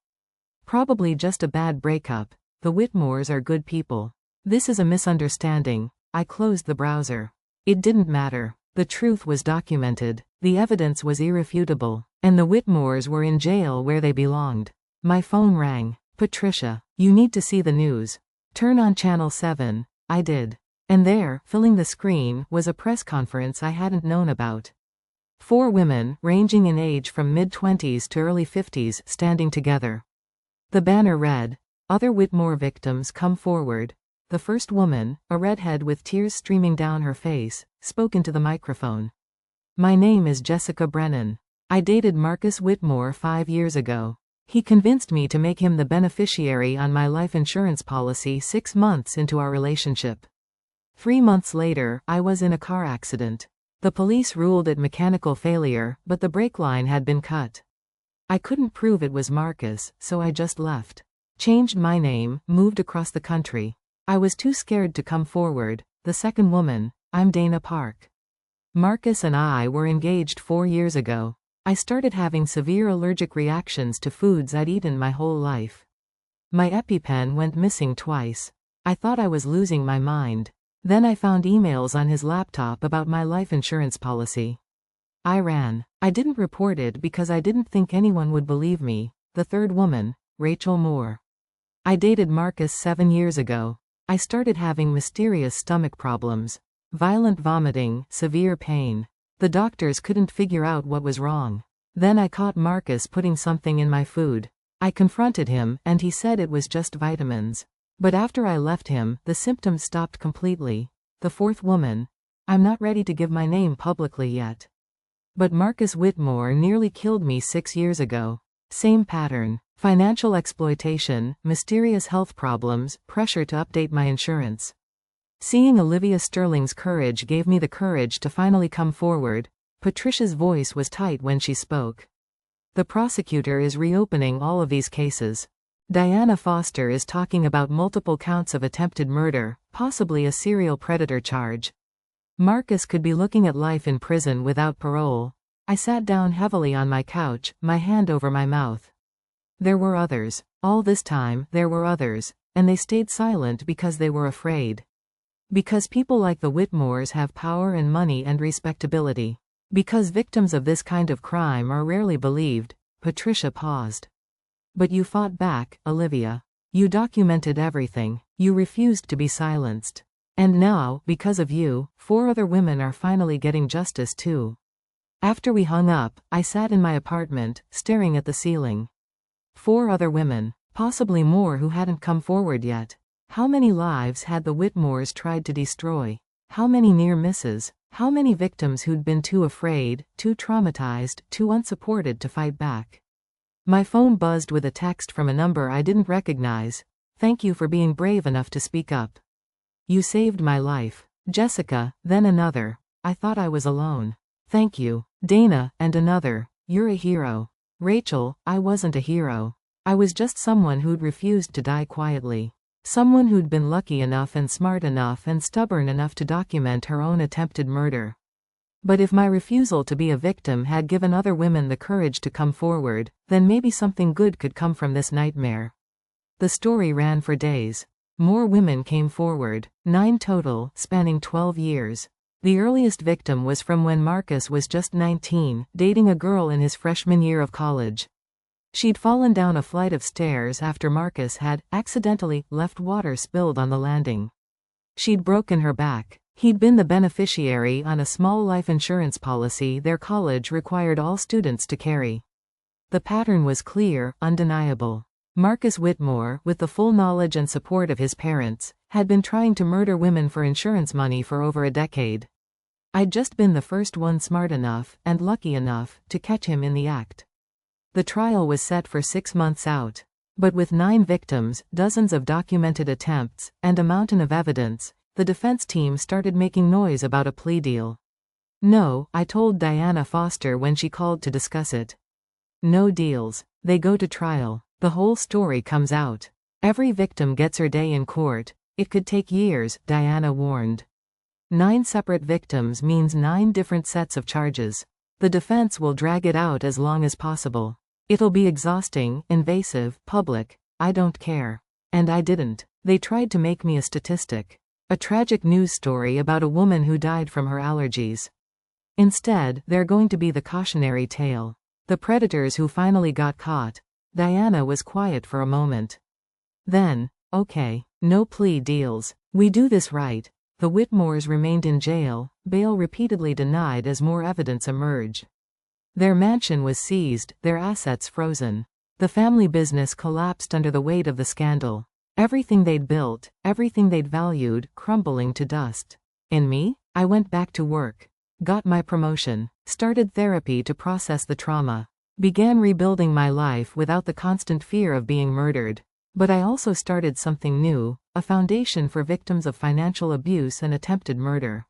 Probably just a bad breakup. The Whitmores are good people. This is a misunderstanding. I closed the browser. It didn't matter. The truth was documented. The evidence was irrefutable. And the Whitmores were in jail where they belonged. My phone rang. Patricia, you need to see the news. Turn on Channel 7. I did. And there, filling the screen, was a press conference I hadn't known about. 4 women, ranging in age from mid-20s to early 50s, standing together. The banner read, "Other Whitmore victims come forward." The first woman, a redhead with tears streaming down her face, spoke into the microphone. "My name is Jessica Brennan. I dated Marcus Whitmore 5 years ago. He convinced me to make him the beneficiary on my life insurance policy 6 months into our relationship. 3 months later, I was in a car accident. The police ruled it mechanical failure, but the brake line had been cut. I couldn't prove it was Marcus, so I just left. Changed my name, moved across the country. I was too scared to come forward." The second woman, "I'm Dana Park. Marcus and I were engaged 4 years ago. I started having severe allergic reactions to foods I'd eaten my whole life. My EpiPen went missing twice. I thought I was losing my mind. Then I found emails on his laptop about my life insurance policy. I ran. I didn't report it because I didn't think anyone would believe me. The third woman, Rachel Moore. I dated Marcus 7 years ago. I started having mysterious stomach problems. Violent vomiting, severe pain. The doctors couldn't figure out what was wrong. Then I caught Marcus putting something in my food. I confronted him, and he said it was just vitamins. But after I left him, the symptoms stopped completely. The fourth woman. I'm not ready to give my name publicly yet. But Marcus Whitmore nearly killed me 6 years ago. Same pattern. Financial exploitation, mysterious health problems, pressure to update my insurance. Seeing Olivia Sterling's courage gave me the courage to finally come forward. Patricia's voice was tight when she spoke. The prosecutor is reopening all of these cases. Diana Foster is talking about multiple counts of attempted murder, possibly a serial predator charge. Marcus could be looking at life in prison without parole. I sat down heavily on my couch, my hand over my mouth. There were others. All this time, there were others, and they stayed silent because they were afraid. Because people like the Whitmores have power and money and respectability. Because victims of this kind of crime are rarely believed. Patricia paused. But you fought back, Olivia. You documented everything. You refused to be silenced. And now, because of you, 4 other women are finally getting justice too. After we hung up, I sat in my apartment, staring at the ceiling. 4 other women. Possibly more who hadn't come forward yet. How many lives had the Whitmores tried to destroy? How many near misses? How many victims who'd been too afraid, too traumatized, too unsupported to fight back? My phone buzzed with a text from a number I didn't recognize. Thank you for being brave enough to speak up. You saved my life. Jessica, then another. I thought I was alone. Thank you. Dana, and another. You're a hero. Rachel, I wasn't a hero. I was just someone who'd refused to die quietly. Someone who'd been lucky enough and smart enough and stubborn enough to document her own attempted murder. But if my refusal to be a victim had given other women the courage to come forward, then maybe something good could come from this nightmare. The story ran for days. More women came forward, 9 total, spanning 12 years. The earliest victim was from when Marcus was just 19, dating a girl in his freshman year of college. She'd fallen down a flight of stairs after Marcus had, accidentally, left water spilled on the landing. She'd broken her back. He'd been the beneficiary on a small life insurance policy their college required all students to carry. The pattern was clear, undeniable. Marcus Whitmore, with the full knowledge and support of his parents, had been trying to murder women for insurance money for over a decade. I'd just been the first one smart enough, and lucky enough, to catch him in the act. The trial was set for 6 months out. But with 9 victims, dozens of documented attempts, and a mountain of evidence, the defense team started making noise about a plea deal. No, I told Diana Foster when she called to discuss it. No deals. They go to trial. The whole story comes out. Every victim gets her day in court. It could take years, Diana warned. 9 separate victims means 9 different sets of charges. The defense will drag it out as long as possible. It'll be exhausting, invasive, public. I don't care. And I didn't. They tried to make me a statistic. A tragic news story about a woman who died from her allergies. Instead, they're going to be the cautionary tale. The predators who finally got caught. Diana was quiet for a moment. Then, okay, no plea deals. We do this right. The Whitmores remained in jail, bail repeatedly denied as more evidence emerged. Their mansion was seized, their assets frozen. The family business collapsed under the weight of the scandal. Everything they'd built, everything they'd valued, crumbling to dust. In me, I went back to work. Got my promotion. Started therapy to process the trauma. Began rebuilding my life without the constant fear of being murdered. But I also started something new, a foundation for victims of financial abuse and attempted murder.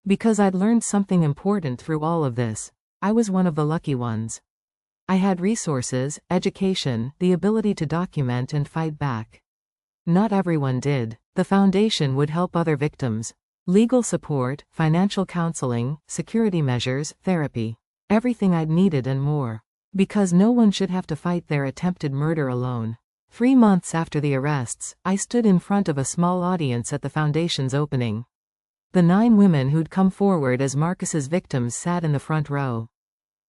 Because I'd learned something important through all of this. I was one of the lucky ones. I had resources, education, the ability to document and fight back. Not everyone did. The foundation would help other victims. Legal support, financial counseling, security measures, therapy. Everything I'd needed and more. Because no one should have to fight their attempted murder alone. 3 months after the arrests, I stood in front of a small audience at the foundation's opening. The 9 women who'd come forward as Marcus's victims sat in the front row.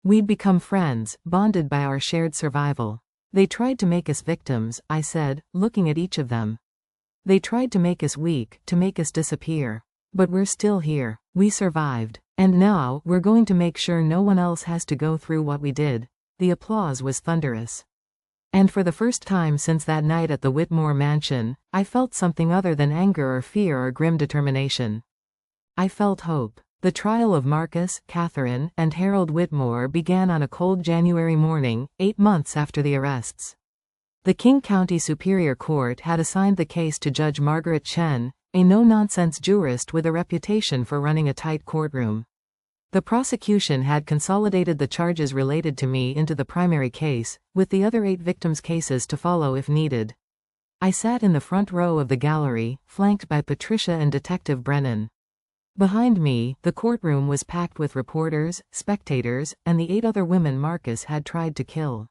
We'd become friends, bonded by our shared survival. They tried to make us victims, I said, looking at each of them. They tried to make us weak, to make us disappear. But we're still here. We survived. And now, we're going to make sure no one else has to go through what we did. The applause was thunderous. And for the first time since that night at the Whitmore mansion, I felt something other than anger or fear or grim determination. I felt hope. The trial of Marcus, Catherine, and Harold Whitmore began on a cold January morning, 8 months after the arrests. The King County Superior Court had assigned the case to Judge Margaret Chen, a no-nonsense jurist with a reputation for running a tight courtroom. The prosecution had consolidated the charges related to me into the primary case, with the other 8 victims' cases to follow if needed. I sat in the front row of the gallery, flanked by Patricia and Detective Brennan. Behind me, the courtroom was packed with reporters, spectators, and the 8 other women Marcus had tried to kill.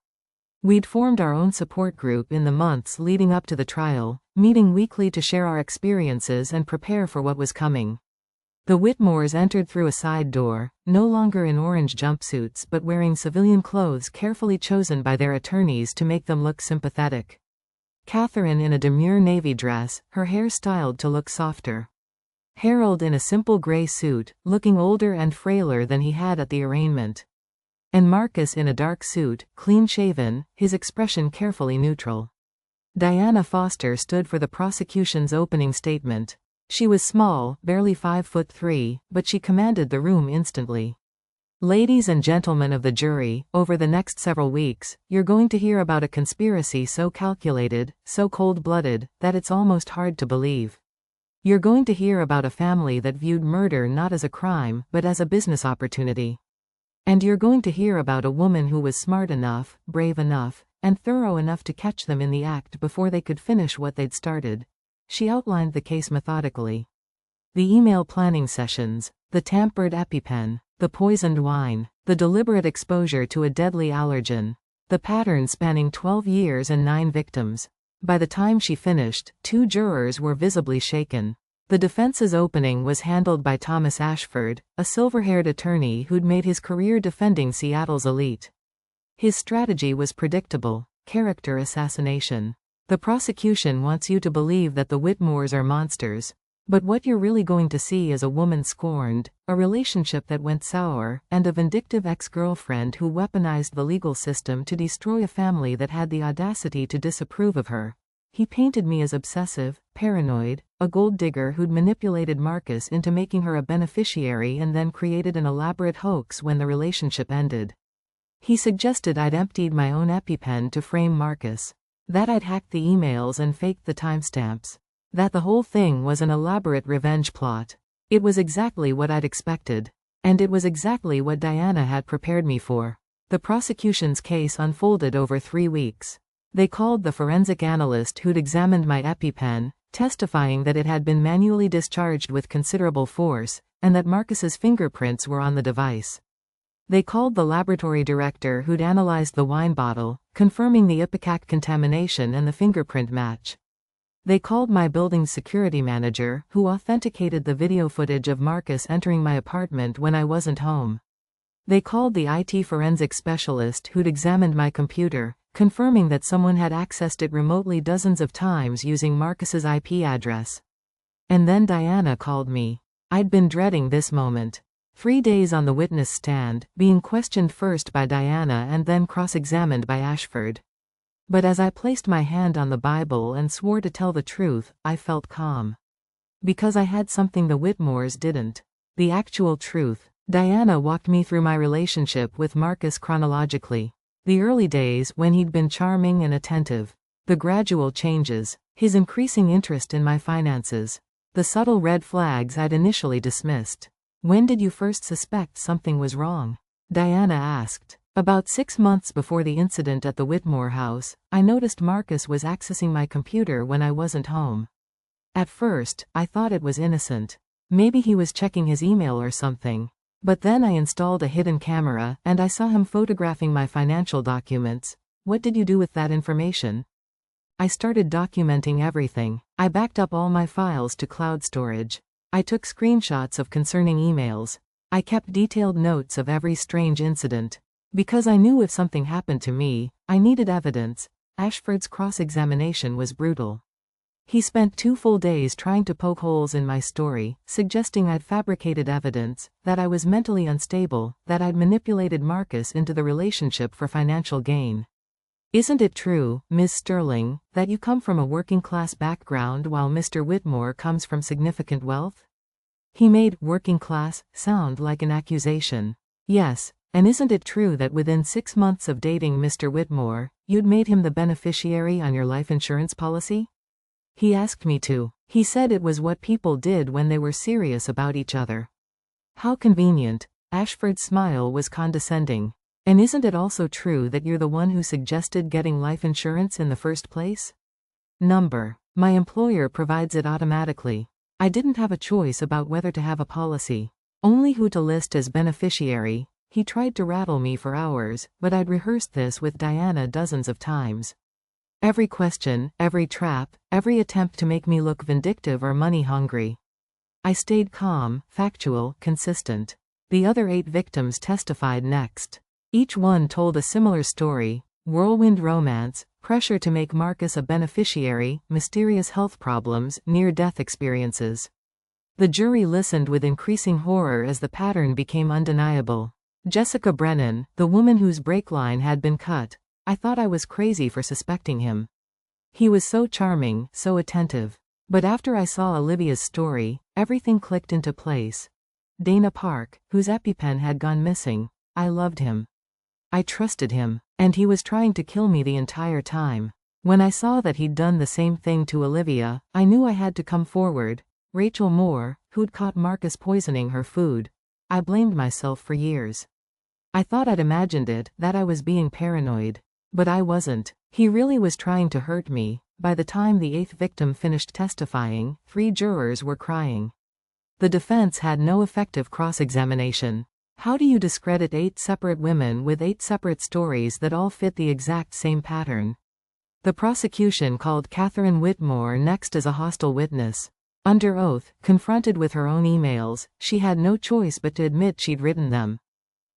We'd formed our own support group in the months leading up to the trial, meeting weekly to share our experiences and prepare for what was coming. The Whitmores entered through a side door, no longer in orange jumpsuits but wearing civilian clothes carefully chosen by their attorneys to make them look sympathetic. Catherine in a demure navy dress, her hair styled to look softer. Harold in a simple gray suit, looking older and frailer than he had at the arraignment. And Marcus in a dark suit, clean-shaven, his expression carefully neutral. Diana Foster stood for the prosecution's opening statement. She was small, barely 5'3", but she commanded the room instantly. Ladies and gentlemen of the jury, over the next several weeks, you're going to hear about a conspiracy so calculated, so cold-blooded, that it's almost hard to believe. You're going to hear about a family that viewed murder not as a crime, but as a business opportunity. And you're going to hear about a woman who was smart enough, brave enough, and thorough enough to catch them in the act before they could finish what they'd started. She outlined the case methodically. The email planning sessions, the tampered EpiPen, the poisoned wine, the deliberate exposure to a deadly allergen, the pattern spanning 12 years and 9 victims. By the time she finished, 2 jurors were visibly shaken. The defense's opening was handled by Thomas Ashford, a silver-haired attorney who'd made his career defending Seattle's elite. His strategy was predictable: character assassination. The prosecution wants you to believe that the Whitmores are monsters. But what you're really going to see is a woman scorned, a relationship that went sour, and a vindictive ex-girlfriend who weaponized the legal system to destroy a family that had the audacity to disapprove of her. He painted me as obsessive, paranoid, a gold digger who'd manipulated Marcus into making her a beneficiary and then created an elaborate hoax when the relationship ended. He suggested I'd emptied my own EpiPen to frame Marcus. That I'd hacked the emails and faked the timestamps. That the whole thing was an elaborate revenge plot. It was exactly what I'd expected. And it was exactly what Diana had prepared me for. The prosecution's case unfolded over 3 weeks. They called the forensic analyst who'd examined my EpiPen, testifying that it had been manually discharged with considerable force, and that Marcus's fingerprints were on the device. They called the laboratory director who'd analyzed the wine bottle, confirming the ipecac contamination and the fingerprint match. They called my building's security manager, who authenticated the video footage of Marcus entering my apartment when I wasn't home. They called the IT forensic specialist who'd examined my computer, confirming that someone had accessed it remotely dozens of times using Marcus's IP address. And then Diana called me. I'd been dreading this moment. 3 days on the witness stand, being questioned first by Diana and then cross-examined by Ashford. But as I placed my hand on the Bible and swore to tell the truth, I felt calm. Because I had something the Whitmores didn't. The actual truth. Diana walked me through my relationship with Marcus chronologically. The early days when he'd been charming and attentive. The gradual changes. His increasing interest in my finances. The subtle red flags I'd initially dismissed. When did you first suspect something was wrong? Diana asked. About 6 months before the incident at the Whitmore house, I noticed Marcus was accessing my computer when I wasn't home. At first, I thought it was innocent. Maybe he was checking his email or something. But then I installed a hidden camera, and I saw him photographing my financial documents. What did you do with that information? I started documenting everything. I backed up all my files to cloud storage. I took screenshots of concerning emails. I kept detailed notes of every strange incident. Because I knew if something happened to me, I needed evidence. Ashford's cross-examination was brutal. He spent 2 full days trying to poke holes in my story, suggesting I'd fabricated evidence, that I was mentally unstable, that I'd manipulated Marcus into the relationship for financial gain. Isn't it true, Ms. Sterling, that you come from a working-class background while Mr. Whitmore comes from significant wealth? He made working class sound like an accusation. Yes, and isn't it true that within 6 months of dating Mr. Whitmore, you'd made him the beneficiary on your life insurance policy? He asked me to. He said it was what people did when they were serious about each other. How convenient. Ashford's smile was condescending. And isn't it also true that you're the one who suggested getting life insurance in the first place? Number. My employer provides it automatically. I didn't have a choice about whether to have a policy. Only who to list as beneficiary. He tried to rattle me for hours, but I'd rehearsed this with Diana dozens of times. Every question, every trap, every attempt to make me look vindictive or money-hungry. I stayed calm, factual, consistent. The other 8 victims testified next. Each one told a similar story: whirlwind romance, pressure to make Marcus a beneficiary, mysterious health problems, near-death experiences. The jury listened with increasing horror as the pattern became undeniable. Jessica Brennan, the woman whose brake line had been cut. I thought I was crazy for suspecting him. He was so charming, so attentive. But after I saw Olivia's story, everything clicked into place. Dana Park, whose EpiPen had gone missing. I loved him. I trusted him. And he was trying to kill me the entire time. When I saw that he'd done the same thing to Olivia, I knew I had to come forward. Rachel Moore, who'd caught Marcus poisoning her food. I blamed myself for years. I thought I'd imagined it, that I was being paranoid. But I wasn't. He really was trying to hurt me. By the time the 8th victim finished testifying, 3 jurors were crying. The defense had no effective cross-examination. How do you discredit 8 separate women with 8 separate stories that all fit the exact same pattern? The prosecution called Catherine Whitmore next as a hostile witness. Under oath, confronted with her own emails, she had no choice but to admit she'd written them.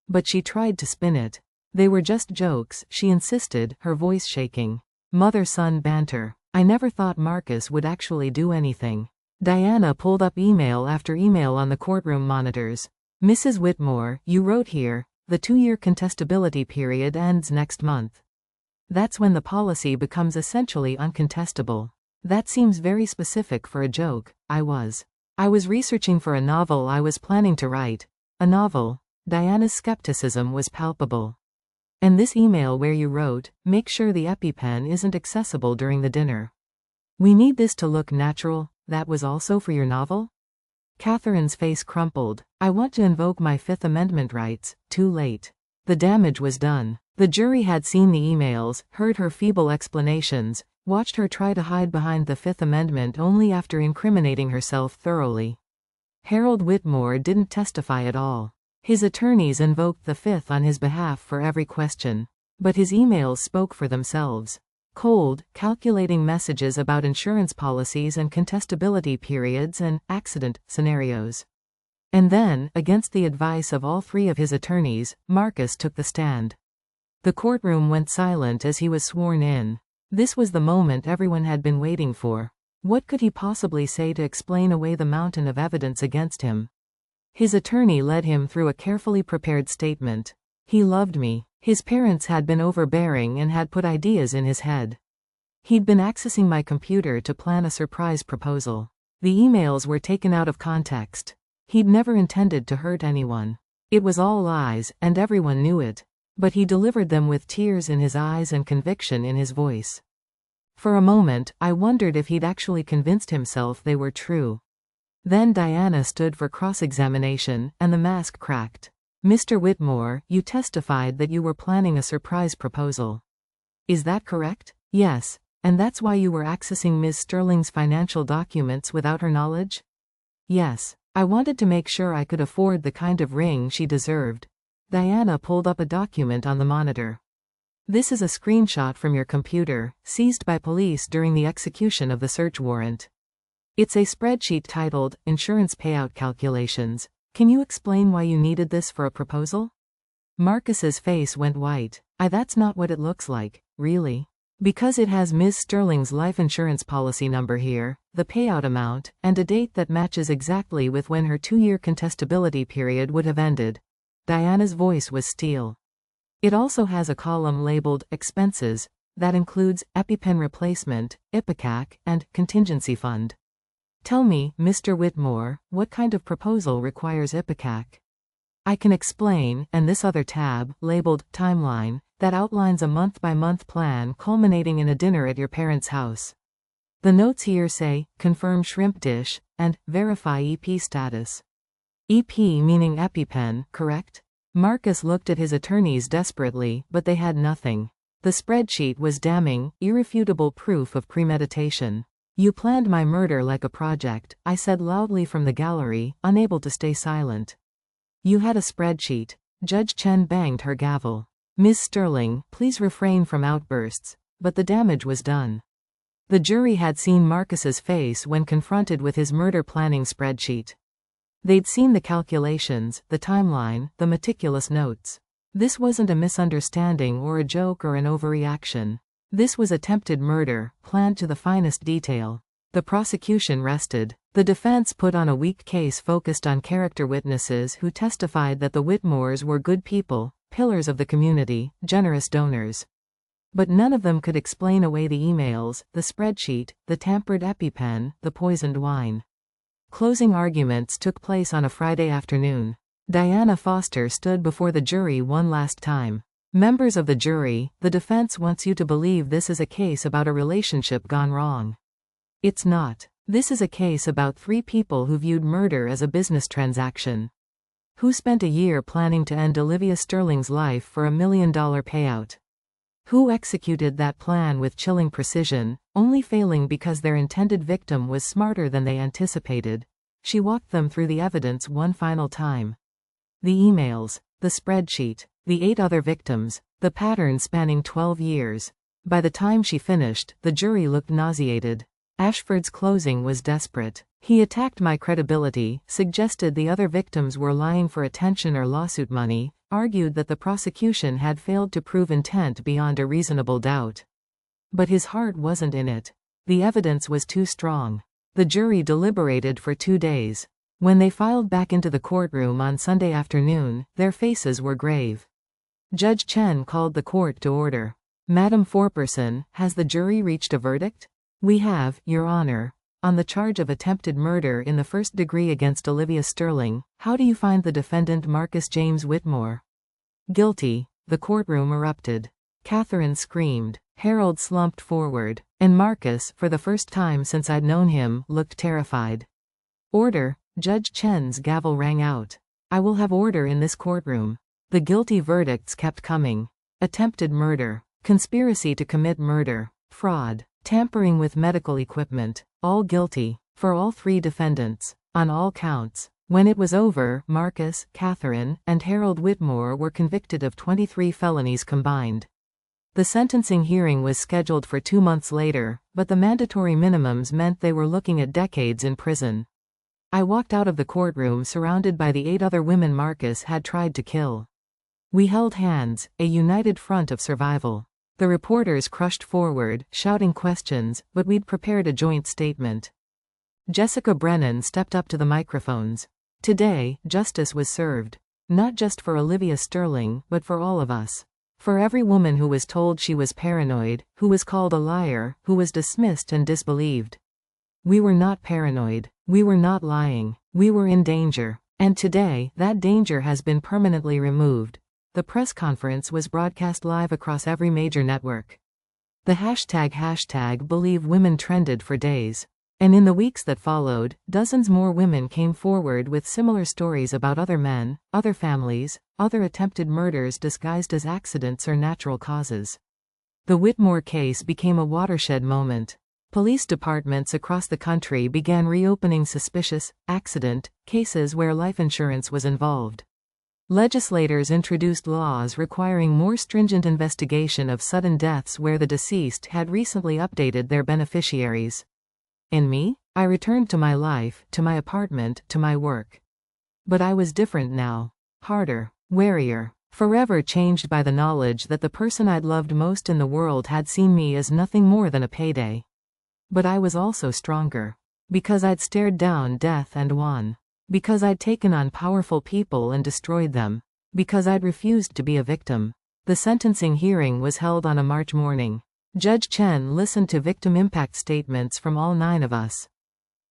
But she tried to spin it. They were just jokes, she insisted, her voice shaking. Mother-son banter. I never thought Marcus would actually do anything. Diana pulled up email after email on the courtroom monitors. Mrs. Whitmore, you wrote here, the 2-year contestability period ends next month. That's when the policy becomes essentially uncontestable. That seems very specific for a joke. I was researching for a novel I was planning to write. A novel. Diana's skepticism was palpable. And this email where you wrote, make sure the EpiPen isn't accessible during the dinner. We need this to look natural. That was also for your novel? Catherine's face crumpled. I want to invoke my Fifth Amendment rights. Too late. The damage was done. The jury had seen the emails, heard her feeble explanations, watched her try to hide behind the Fifth Amendment only after incriminating herself thoroughly. Harold Whitmore didn't testify at all. His attorneys invoked the Fifth on his behalf for every question. But his emails spoke for themselves. Cold, calculating messages about insurance policies and contestability periods and accident scenarios. And then, against the advice of all 3 of his attorneys, Marcus took the stand. The courtroom went silent as he was sworn in. This was the moment everyone had been waiting for. What could he possibly say to explain away the mountain of evidence against him? His attorney led him through a carefully prepared statement. He loved me. His parents had been overbearing and had put ideas in his head. He'd been accessing my computer to plan a surprise proposal. The emails were taken out of context. He'd never intended to hurt anyone. It was all lies, and everyone knew it. But he delivered them with tears in his eyes and conviction in his voice. For a moment, I wondered if he'd actually convinced himself they were true. Then Diana stood for cross-examination, and the mask cracked. Mr. Whitmore, you testified that you were planning a surprise proposal. Is that correct? Yes. And that's why you were accessing Ms. Sterling's financial documents without her knowledge? Yes. I wanted to make sure I could afford the kind of ring she deserved. Diana pulled up a document on the monitor. This is a screenshot from your computer, seized by police during the execution of the search warrant. It's a spreadsheet titled, Insurance Payout Calculations. Can you explain why you needed this for a proposal? Marcus's face went white. That's not what it looks like, really. Because it has Ms. Sterling's life insurance policy number here, the payout amount, and a date that matches exactly with when her 2-year contestability period would have ended. Diana's voice was steel. It also has a column labeled Expenses, that includes EpiPen replacement, Ipecac, and Contingency Fund. Tell me, Mr. Whitmore, what kind of proposal requires Ipecac? I can explain, and this other tab, labeled Timeline, that outlines a month-by-month plan culminating in a dinner at your parents' house. The notes here say, confirm shrimp dish, and verify EP status. EP meaning EpiPen, correct? Marcus looked at his attorneys desperately, but they had nothing. The spreadsheet was damning, irrefutable proof of premeditation. You planned my murder like a project, I said loudly from the gallery, unable to stay silent. You had a spreadsheet. Judge Chen banged her gavel. Ms. Sterling, please refrain from outbursts. But the damage was done. The jury had seen Marcus's face when confronted with his murder planning spreadsheet. They'd seen the calculations, the timeline, the meticulous notes. This wasn't a misunderstanding or a joke or an overreaction. This was attempted murder, planned to the finest detail. The prosecution rested. The defense put on a weak case focused on character witnesses who testified that the Whitmores were good people, pillars of the community, generous donors. But none of them could explain away the emails, the spreadsheet, the tampered EpiPen, the poisoned wine. Closing arguments took place on a Friday afternoon. Diana Foster stood before the jury one last time. Members of the jury, the defense wants you to believe this is a case about a relationship gone wrong. It's not. This is a case about 3 people who viewed murder as a business transaction. Who spent a year planning to end Olivia Sterling's life for $1 million payout. Who executed that plan with chilling precision, only failing because their intended victim was smarter than they anticipated. She walked them through the evidence one final time. The emails, the spreadsheet, the 8 other victims, the pattern spanning 12 years. By the time she finished, the jury looked nauseated. Ashford's closing was desperate. He attacked my credibility, suggested the other victims were lying for attention or lawsuit money, argued that the prosecution had failed to prove intent beyond a reasonable doubt. But his heart wasn't in it. The evidence was too strong. The jury deliberated for 2 days. When they filed back into the courtroom on Sunday afternoon, their faces were grave. Judge Chen called the court to order. Madam Foreperson, has the jury reached a verdict? We have, Your Honor. On the charge of attempted murder in the first degree against Olivia Sterling, how do you find the defendant Marcus James Whitmore? Guilty. The courtroom erupted. Catherine screamed. Harold slumped forward. And Marcus, for the first time since I'd known him, looked terrified. Order. Judge Chen's gavel rang out. I will have order in this courtroom. The guilty verdicts kept coming. Attempted murder. Conspiracy to commit murder. Fraud. Tampering with medical equipment. All guilty. For all 3 defendants. On all counts. When it was over, Marcus, Catherine, and Harold Whitmore were convicted of 23 felonies combined. The sentencing hearing was scheduled for 2 months later, but the mandatory minimums meant they were looking at decades in prison. I walked out of the courtroom surrounded by the 8 other women Marcus had tried to kill. We held hands, a united front of survival. The reporters crushed forward, shouting questions, but we'd prepared a joint statement. Jessica Brennan stepped up to the microphones. Today, justice was served. Not just for Olivia Sterling, but for all of us. For every woman who was told she was paranoid, who was called a liar, who was dismissed and disbelieved. We were not paranoid. We were not lying. We were in danger. And today, that danger has been permanently removed. The press conference was broadcast live across every major network. The hashtag Believe Women trended for days. And in the weeks that followed, dozens more women came forward with similar stories about other men, other families, other attempted murders disguised as accidents or natural causes. The Whitmore case became a watershed moment. Police departments across the country began reopening suspicious accident cases where life insurance was involved. Legislators introduced laws requiring more stringent investigation of sudden deaths where the deceased had recently updated their beneficiaries. In me? I returned to my life, to my apartment, to my work. But I was different now. Harder. Warier. Forever changed by the knowledge that the person I'd loved most in the world had seen me as nothing more than a payday. But I was also stronger. Because I'd stared down death and won. Because I'd taken on powerful people and destroyed them. Because I'd refused to be a victim. The sentencing hearing was held on a March morning. Judge Chen listened to victim impact statements from all 9 of us.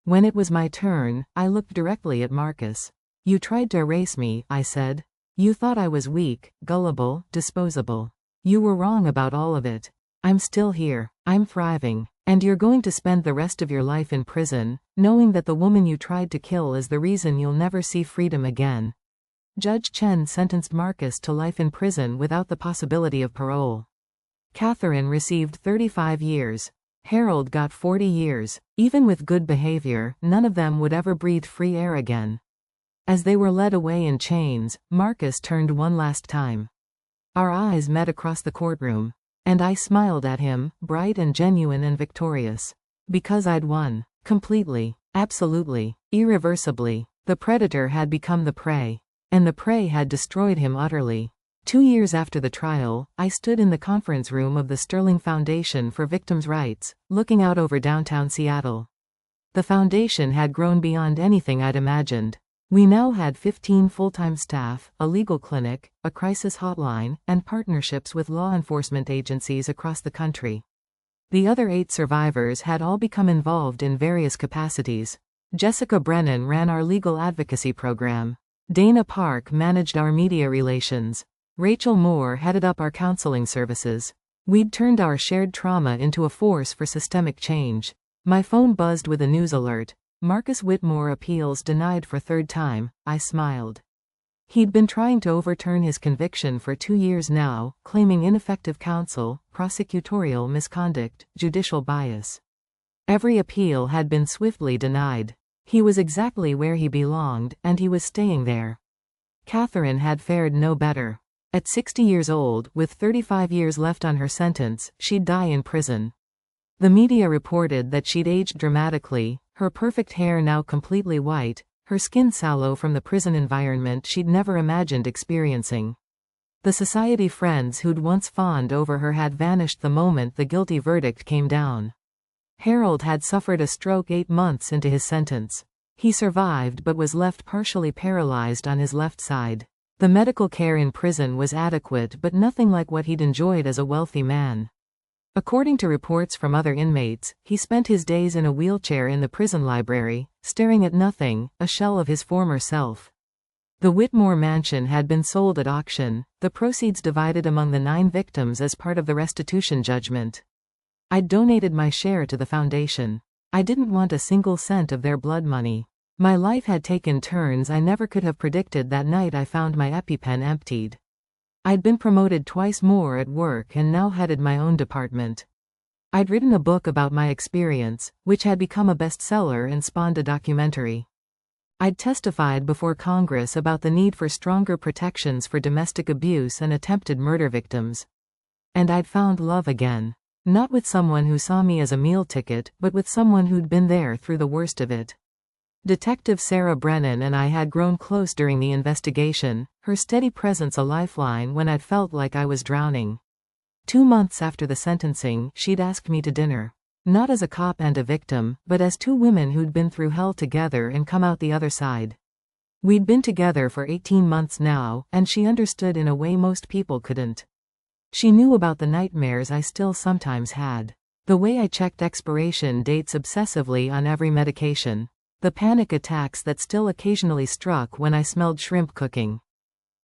When it was my turn, I looked directly at Marcus. You tried to erase me, I said. You thought I was weak, gullible, disposable. You were wrong about all of it. I'm still here. I'm thriving. And you're going to spend the rest of your life in prison, knowing that the woman you tried to kill is the reason you'll never see freedom again. Judge Chen sentenced Marcus to life in prison without the possibility of parole. Catherine received 35 years. Harold got 40 years. Even with good behavior, none of them would ever breathe free air again. As they were led away in chains, Marcus turned one last time. Our eyes met across the courtroom. And I smiled at him, bright and genuine and victorious. Because I'd won. Completely. Absolutely. Irreversibly. The predator had become the prey. And the prey had destroyed him utterly. 2 years after the trial, I stood in the conference room of the Sterling Foundation for Victims' Rights, looking out over downtown Seattle. The foundation had grown beyond anything I'd imagined. We now had 15 full-time staff, a legal clinic, a crisis hotline, and partnerships with law enforcement agencies across the country. The other 8 survivors had all become involved in various capacities. Jessica Brennan ran our legal advocacy program. Dana Park managed our media relations. Rachel Moore headed up our counseling services. We'd turned our shared trauma into a force for systemic change. My phone buzzed with a news alert. Marcus Whitmore appeals denied for 3rd time. I smiled. He'd been trying to overturn his conviction for 2 years now, claiming ineffective counsel, prosecutorial misconduct, judicial bias. Every appeal had been swiftly denied. He was exactly where he belonged, and he was staying there. Catherine had fared no better. At 60 years old, with 35 years left on her sentence, she'd die in prison. The media reported that she'd aged dramatically, her perfect hair now completely white, her skin sallow from the prison environment she'd never imagined experiencing. The society friends who'd once fawned over her had vanished the moment the guilty verdict came down. Harold had suffered a stroke 8 months into his sentence. He survived but was left partially paralyzed on his left side. The medical care in prison was adequate but nothing like what he'd enjoyed as a wealthy man. According to reports from other inmates, he spent his days in a wheelchair in the prison library, staring at nothing, a shell of his former self. The Whitmore mansion had been sold at auction, the proceeds divided among the 9 victims as part of the restitution judgment. I'd donated my share to the foundation. I didn't want a single cent of their blood money. My life had taken turns I never could have predicted that night I found my EpiPen emptied. I'd been promoted twice more at work and now headed my own department. I'd written a book about my experience, which had become a bestseller and spawned a documentary. I'd testified before Congress about the need for stronger protections for domestic abuse and attempted murder victims. And I'd found love again. Not with someone who saw me as a meal ticket, but with someone who'd been there through the worst of it. Detective Sarah Brennan and I had grown close during the investigation, her steady presence a lifeline when I'd felt like I was drowning. 2 months after the sentencing, she'd asked me to dinner. Not as a cop and a victim, but as 2 women who'd been through hell together and come out the other side. We'd been together for 18 months now, and she understood in a way most people couldn't. She knew about the nightmares I still sometimes had. The way I checked expiration dates obsessively on every medication. The panic attacks that still occasionally struck when I smelled shrimp cooking.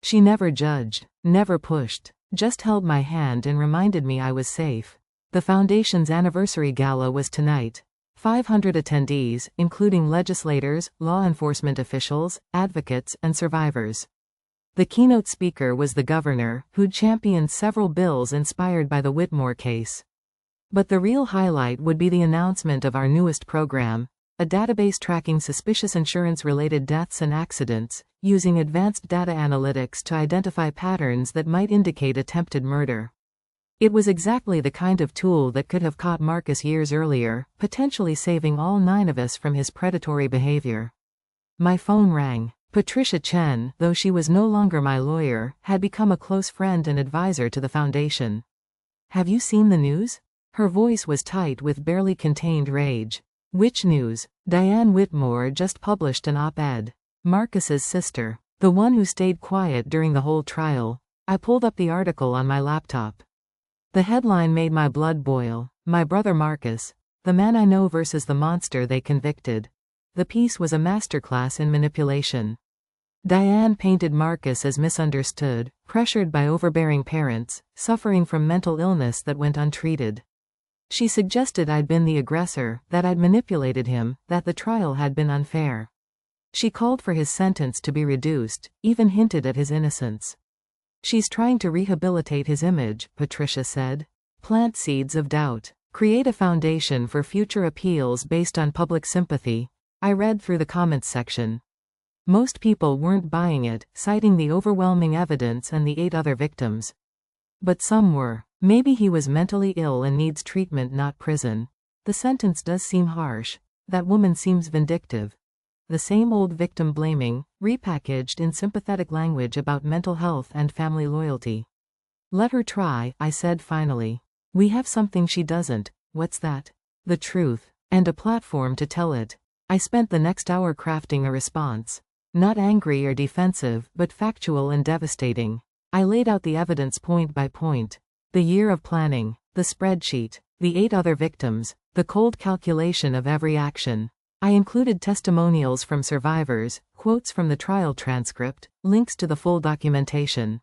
She never judged, never pushed, just held my hand and reminded me I was safe. The foundation's anniversary gala was tonight. 500 attendees, including legislators, law enforcement officials, advocates, and survivors. The keynote speaker was the governor, who'd championed several bills inspired by the Whitmore case. But the real highlight would be the announcement of our newest program, a database tracking suspicious insurance-related deaths and accidents, using advanced data analytics to identify patterns that might indicate attempted murder. It was exactly the kind of tool that could have caught Marcus years earlier, potentially saving all 9 of us from his predatory behavior. My phone rang. Patricia Chen, though she was no longer my lawyer, had become a close friend and advisor to the foundation. Have you seen the news? Her voice was tight with barely contained rage. Which news? Diane Whitmore just published an op-ed. Marcus's sister. The one who stayed quiet during the whole trial. I pulled up the article on my laptop. The headline made my blood boil. My brother Marcus. The man I know versus the monster they convicted. The piece was a masterclass in manipulation. Diane painted Marcus as misunderstood, pressured by overbearing parents, suffering from mental illness that went untreated. She suggested I'd been the aggressor, that I'd manipulated him, that the trial had been unfair. She called for his sentence to be reduced, even hinted at his innocence. She's trying to rehabilitate his image, Patricia said. Plant seeds of doubt. Create a foundation for future appeals based on public sympathy. I read through the comments section. Most people weren't buying it, citing the overwhelming evidence and the 8 other victims. But some were. Maybe he was mentally ill and needs treatment, not prison. The sentence does seem harsh. That woman seems vindictive. The same old victim blaming, repackaged in sympathetic language about mental health and family loyalty. Let her try, I said finally. We have something she doesn't. What's that? The truth. And a platform to tell it. I spent the next hour crafting a response. Not angry or defensive, but factual and devastating. I laid out the evidence point by point. The year of planning, the spreadsheet, the 8 other victims, the cold calculation of every action. I included testimonials from survivors, quotes from the trial transcript, links to the full documentation.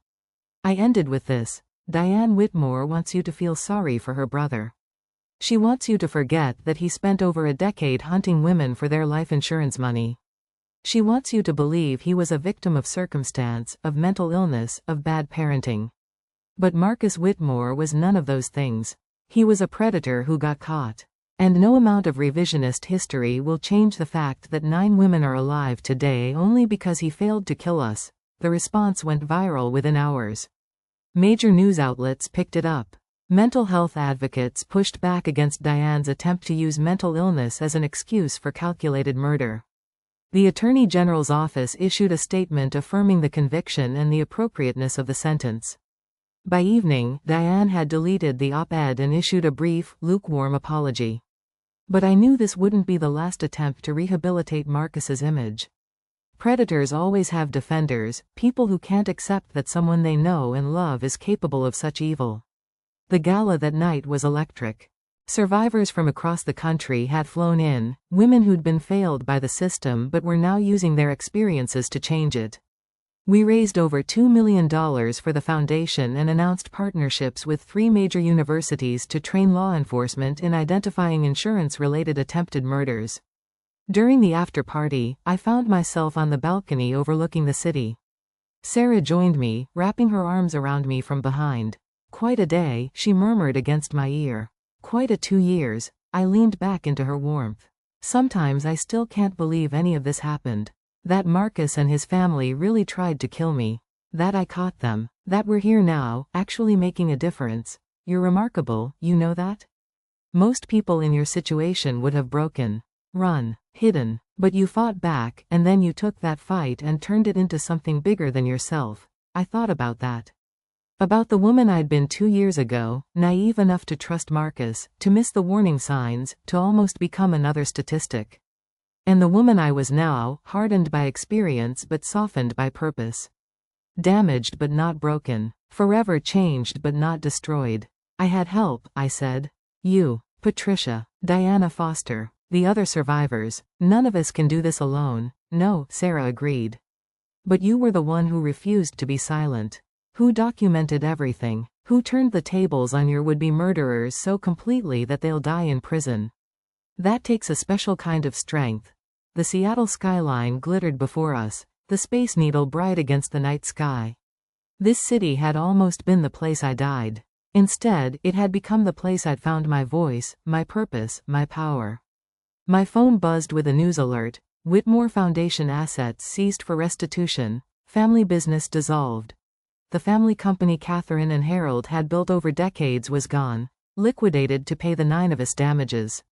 I ended with this. Diane Whitmore wants you to feel sorry for her brother. She wants you to forget that he spent over a decade hunting women for their life insurance money. She wants you to believe he was a victim of circumstance, of mental illness, of bad parenting. But Marcus Whitmore was none of those things. He was a predator who got caught. And no amount of revisionist history will change the fact that 9 women are alive today only because he failed to kill us. The response went viral within hours. Major news outlets picked it up. Mental health advocates pushed back against Diane's attempt to use mental illness as an excuse for calculated murder. The Attorney General's office issued a statement affirming the conviction and the appropriateness of the sentence. By evening, Diane had deleted the op-ed and issued a brief, lukewarm apology. But I knew this wouldn't be the last attempt to rehabilitate Marcus's image. Predators always have defenders, people who can't accept that someone they know and love is capable of such evil. The gala that night was electric. Survivors from across the country had flown in, women who'd been failed by the system but were now using their experiences to change it. We raised over $2 million for the foundation and announced partnerships with 3 major universities to train law enforcement in identifying insurance-related attempted murders. During the after-party, I found myself on the balcony overlooking the city. Sarah joined me, wrapping her arms around me from behind. Quite a day, she murmured against my ear. Quite a 2 years. I leaned back into her warmth. Sometimes I still can't believe any of this happened. That Marcus and his family really tried to kill me. That I caught them. That we're here now, actually making a difference. You're remarkable, you know that? Most people in your situation would have broken. Run. Hidden. But you fought back, and then you took that fight and turned it into something bigger than yourself. I thought about that. About the woman I'd been 2 years ago, naive enough to trust Marcus, to miss the warning signs, to almost become another statistic. And the woman I was now, hardened by experience but softened by purpose. Damaged but not broken. Forever changed but not destroyed. I had help, I said. You, Patricia, Diana Foster, the other survivors. None of us can do this alone. No, Sarah agreed. But you were the one who refused to be silent. Who documented everything. Who turned the tables on your would-be murderers so completely that they'll die in prison. That takes a special kind of strength. The Seattle skyline glittered before us, the Space Needle bright against the night sky. This city had almost been the place I died. Instead, it had become the place I'd found my voice, my purpose, my power. My phone buzzed with a news alert. Whitmore Foundation assets seized for restitution. Family business dissolved. The family company Catherine and Harold had built over decades was gone, liquidated to pay the 9 of us damages.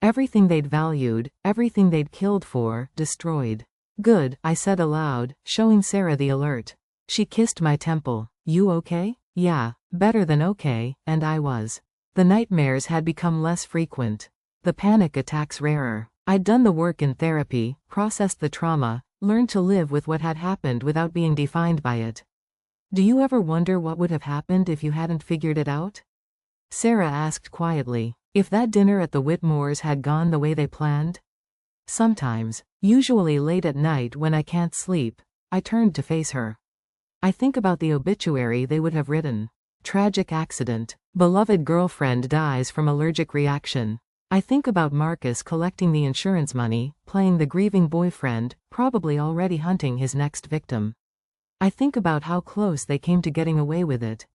Everything they'd valued, everything they'd killed for, destroyed. Good, I said aloud, showing Sarah the alert. She kissed my temple. You okay? Yeah, better than okay, and I was. The nightmares had become less frequent. The panic attacks rarer. I'd done the work in therapy, processed the trauma, learned to live with what had happened without being defined by it. Do you ever wonder what would have happened if you hadn't figured it out? Sarah asked quietly. If that dinner at the Whitmores had gone the way they planned? Sometimes, usually late at night when I can't sleep, I turned to face her. I think about the obituary they would have written. Tragic accident. Beloved girlfriend dies from allergic reaction. I think about Marcus collecting the insurance money, playing the grieving boyfriend, probably already hunting his next victim. I think about how close they came to getting away with it.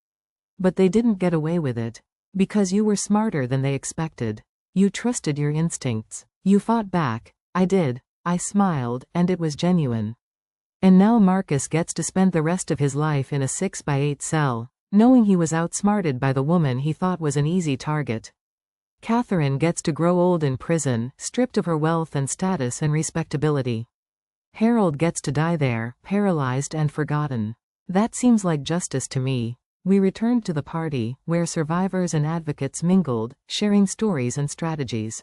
But they didn't get away with it. Because you were smarter than they expected. You trusted your instincts. You fought back. I did. I smiled, and it was genuine. And now Marcus gets to spend the rest of his life in a 6x8 cell, knowing he was outsmarted by the woman he thought was an easy target. Catherine gets to grow old in prison, stripped of her wealth and status and respectability. Harold gets to die there, paralyzed and forgotten. That seems like justice to me. We returned to the party, where survivors and advocates mingled, sharing stories and strategies.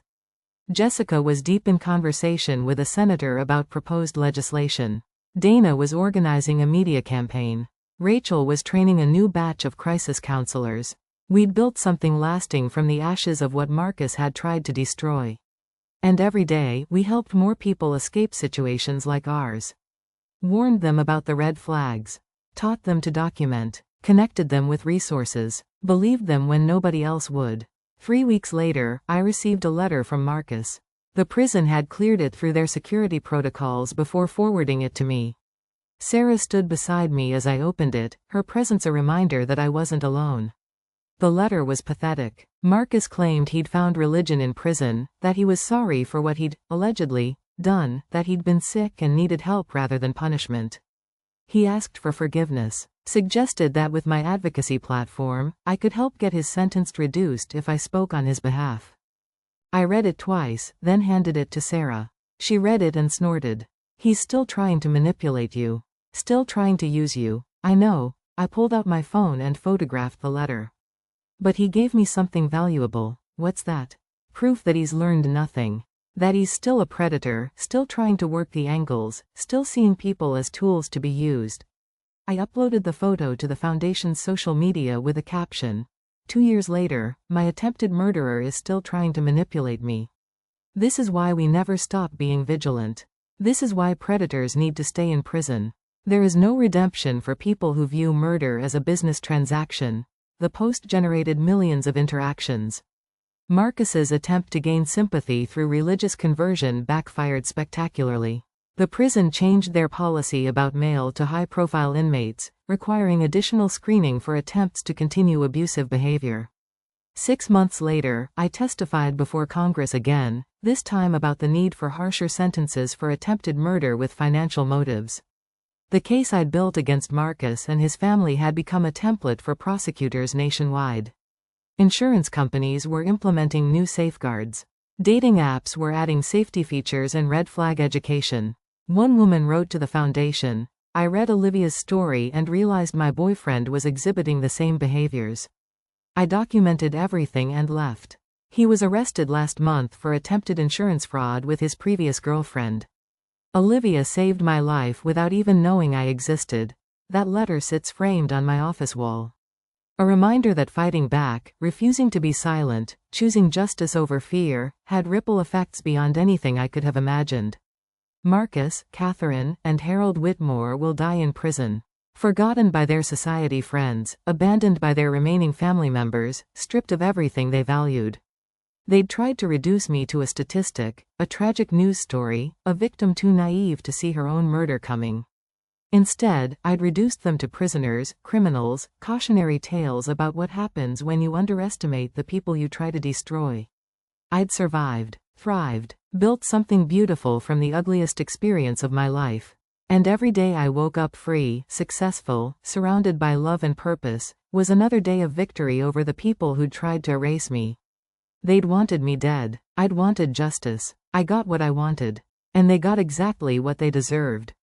Jessica was deep in conversation with a senator about proposed legislation. Dana was organizing a media campaign. Rachel was training a new batch of crisis counselors. We'd built something lasting from the ashes of what Marcus had tried to destroy. And every day, we helped more people escape situations like ours. Warned them about the red flags. Taught them to document. Connected them with resources, believed them when nobody else would. 3 weeks later, I received a letter from Marcus. The prison had cleared it through their security protocols before forwarding it to me. Sarah stood beside me as I opened it, her presence a reminder that I wasn't alone. The letter was pathetic. Marcus claimed he'd found religion in prison, that he was sorry for what he'd, allegedly, done, that he'd been sick and needed help rather than punishment. He asked for forgiveness. Suggested that with my advocacy platform, I could help get his sentence reduced if I spoke on his behalf. I read it twice, then handed it to Sarah. She read it and snorted. He's still trying to manipulate you. Still trying to use you. I know. I pulled out my phone and photographed the letter. But he gave me something valuable. What's that? Proof that he's learned nothing. That he's still a predator, still trying to work the angles, still seeing people as tools to be used. I uploaded the photo to the Foundation's social media with a caption. 2 years later, my attempted murderer is still trying to manipulate me. This is why we never stop being vigilant. This is why predators need to stay in prison. There is no redemption for people who view murder as a business transaction. The post generated millions of interactions. Marcus's attempt to gain sympathy through religious conversion backfired spectacularly. The prison changed their policy about male to high-profile inmates, requiring additional screening for attempts to continue abusive behavior. 6 months later, I testified before Congress again, this time about the need for harsher sentences for attempted murder with financial motives. The case I'd built against Marcus and his family had become a template for prosecutors nationwide. Insurance companies were implementing new safeguards. Dating apps were adding safety features and red flag education. One woman wrote to the foundation, "I read Olivia's story and realized my boyfriend was exhibiting the same behaviors. I documented everything and left. He was arrested last month for attempted insurance fraud with his previous girlfriend. Olivia saved my life without even knowing I existed." That letter sits framed on my office wall. A reminder that fighting back, refusing to be silent, choosing justice over fear, had ripple effects beyond anything I could have imagined. Marcus, Catherine, and Harold Whitmore will die in prison. Forgotten by their society friends, abandoned by their remaining family members, stripped of everything they valued. They'd tried to reduce me to a statistic, a tragic news story, a victim too naive to see her own murder coming. Instead, I'd reduced them to prisoners, criminals, cautionary tales about what happens when you underestimate the people you try to destroy. I'd survived, thrived, built something beautiful from the ugliest experience of my life. And every day I woke up free, successful, surrounded by love and purpose, was another day of victory over the people who'd tried to erase me. They'd wanted me dead. I'd wanted justice. I got what I wanted. And they got exactly what they deserved.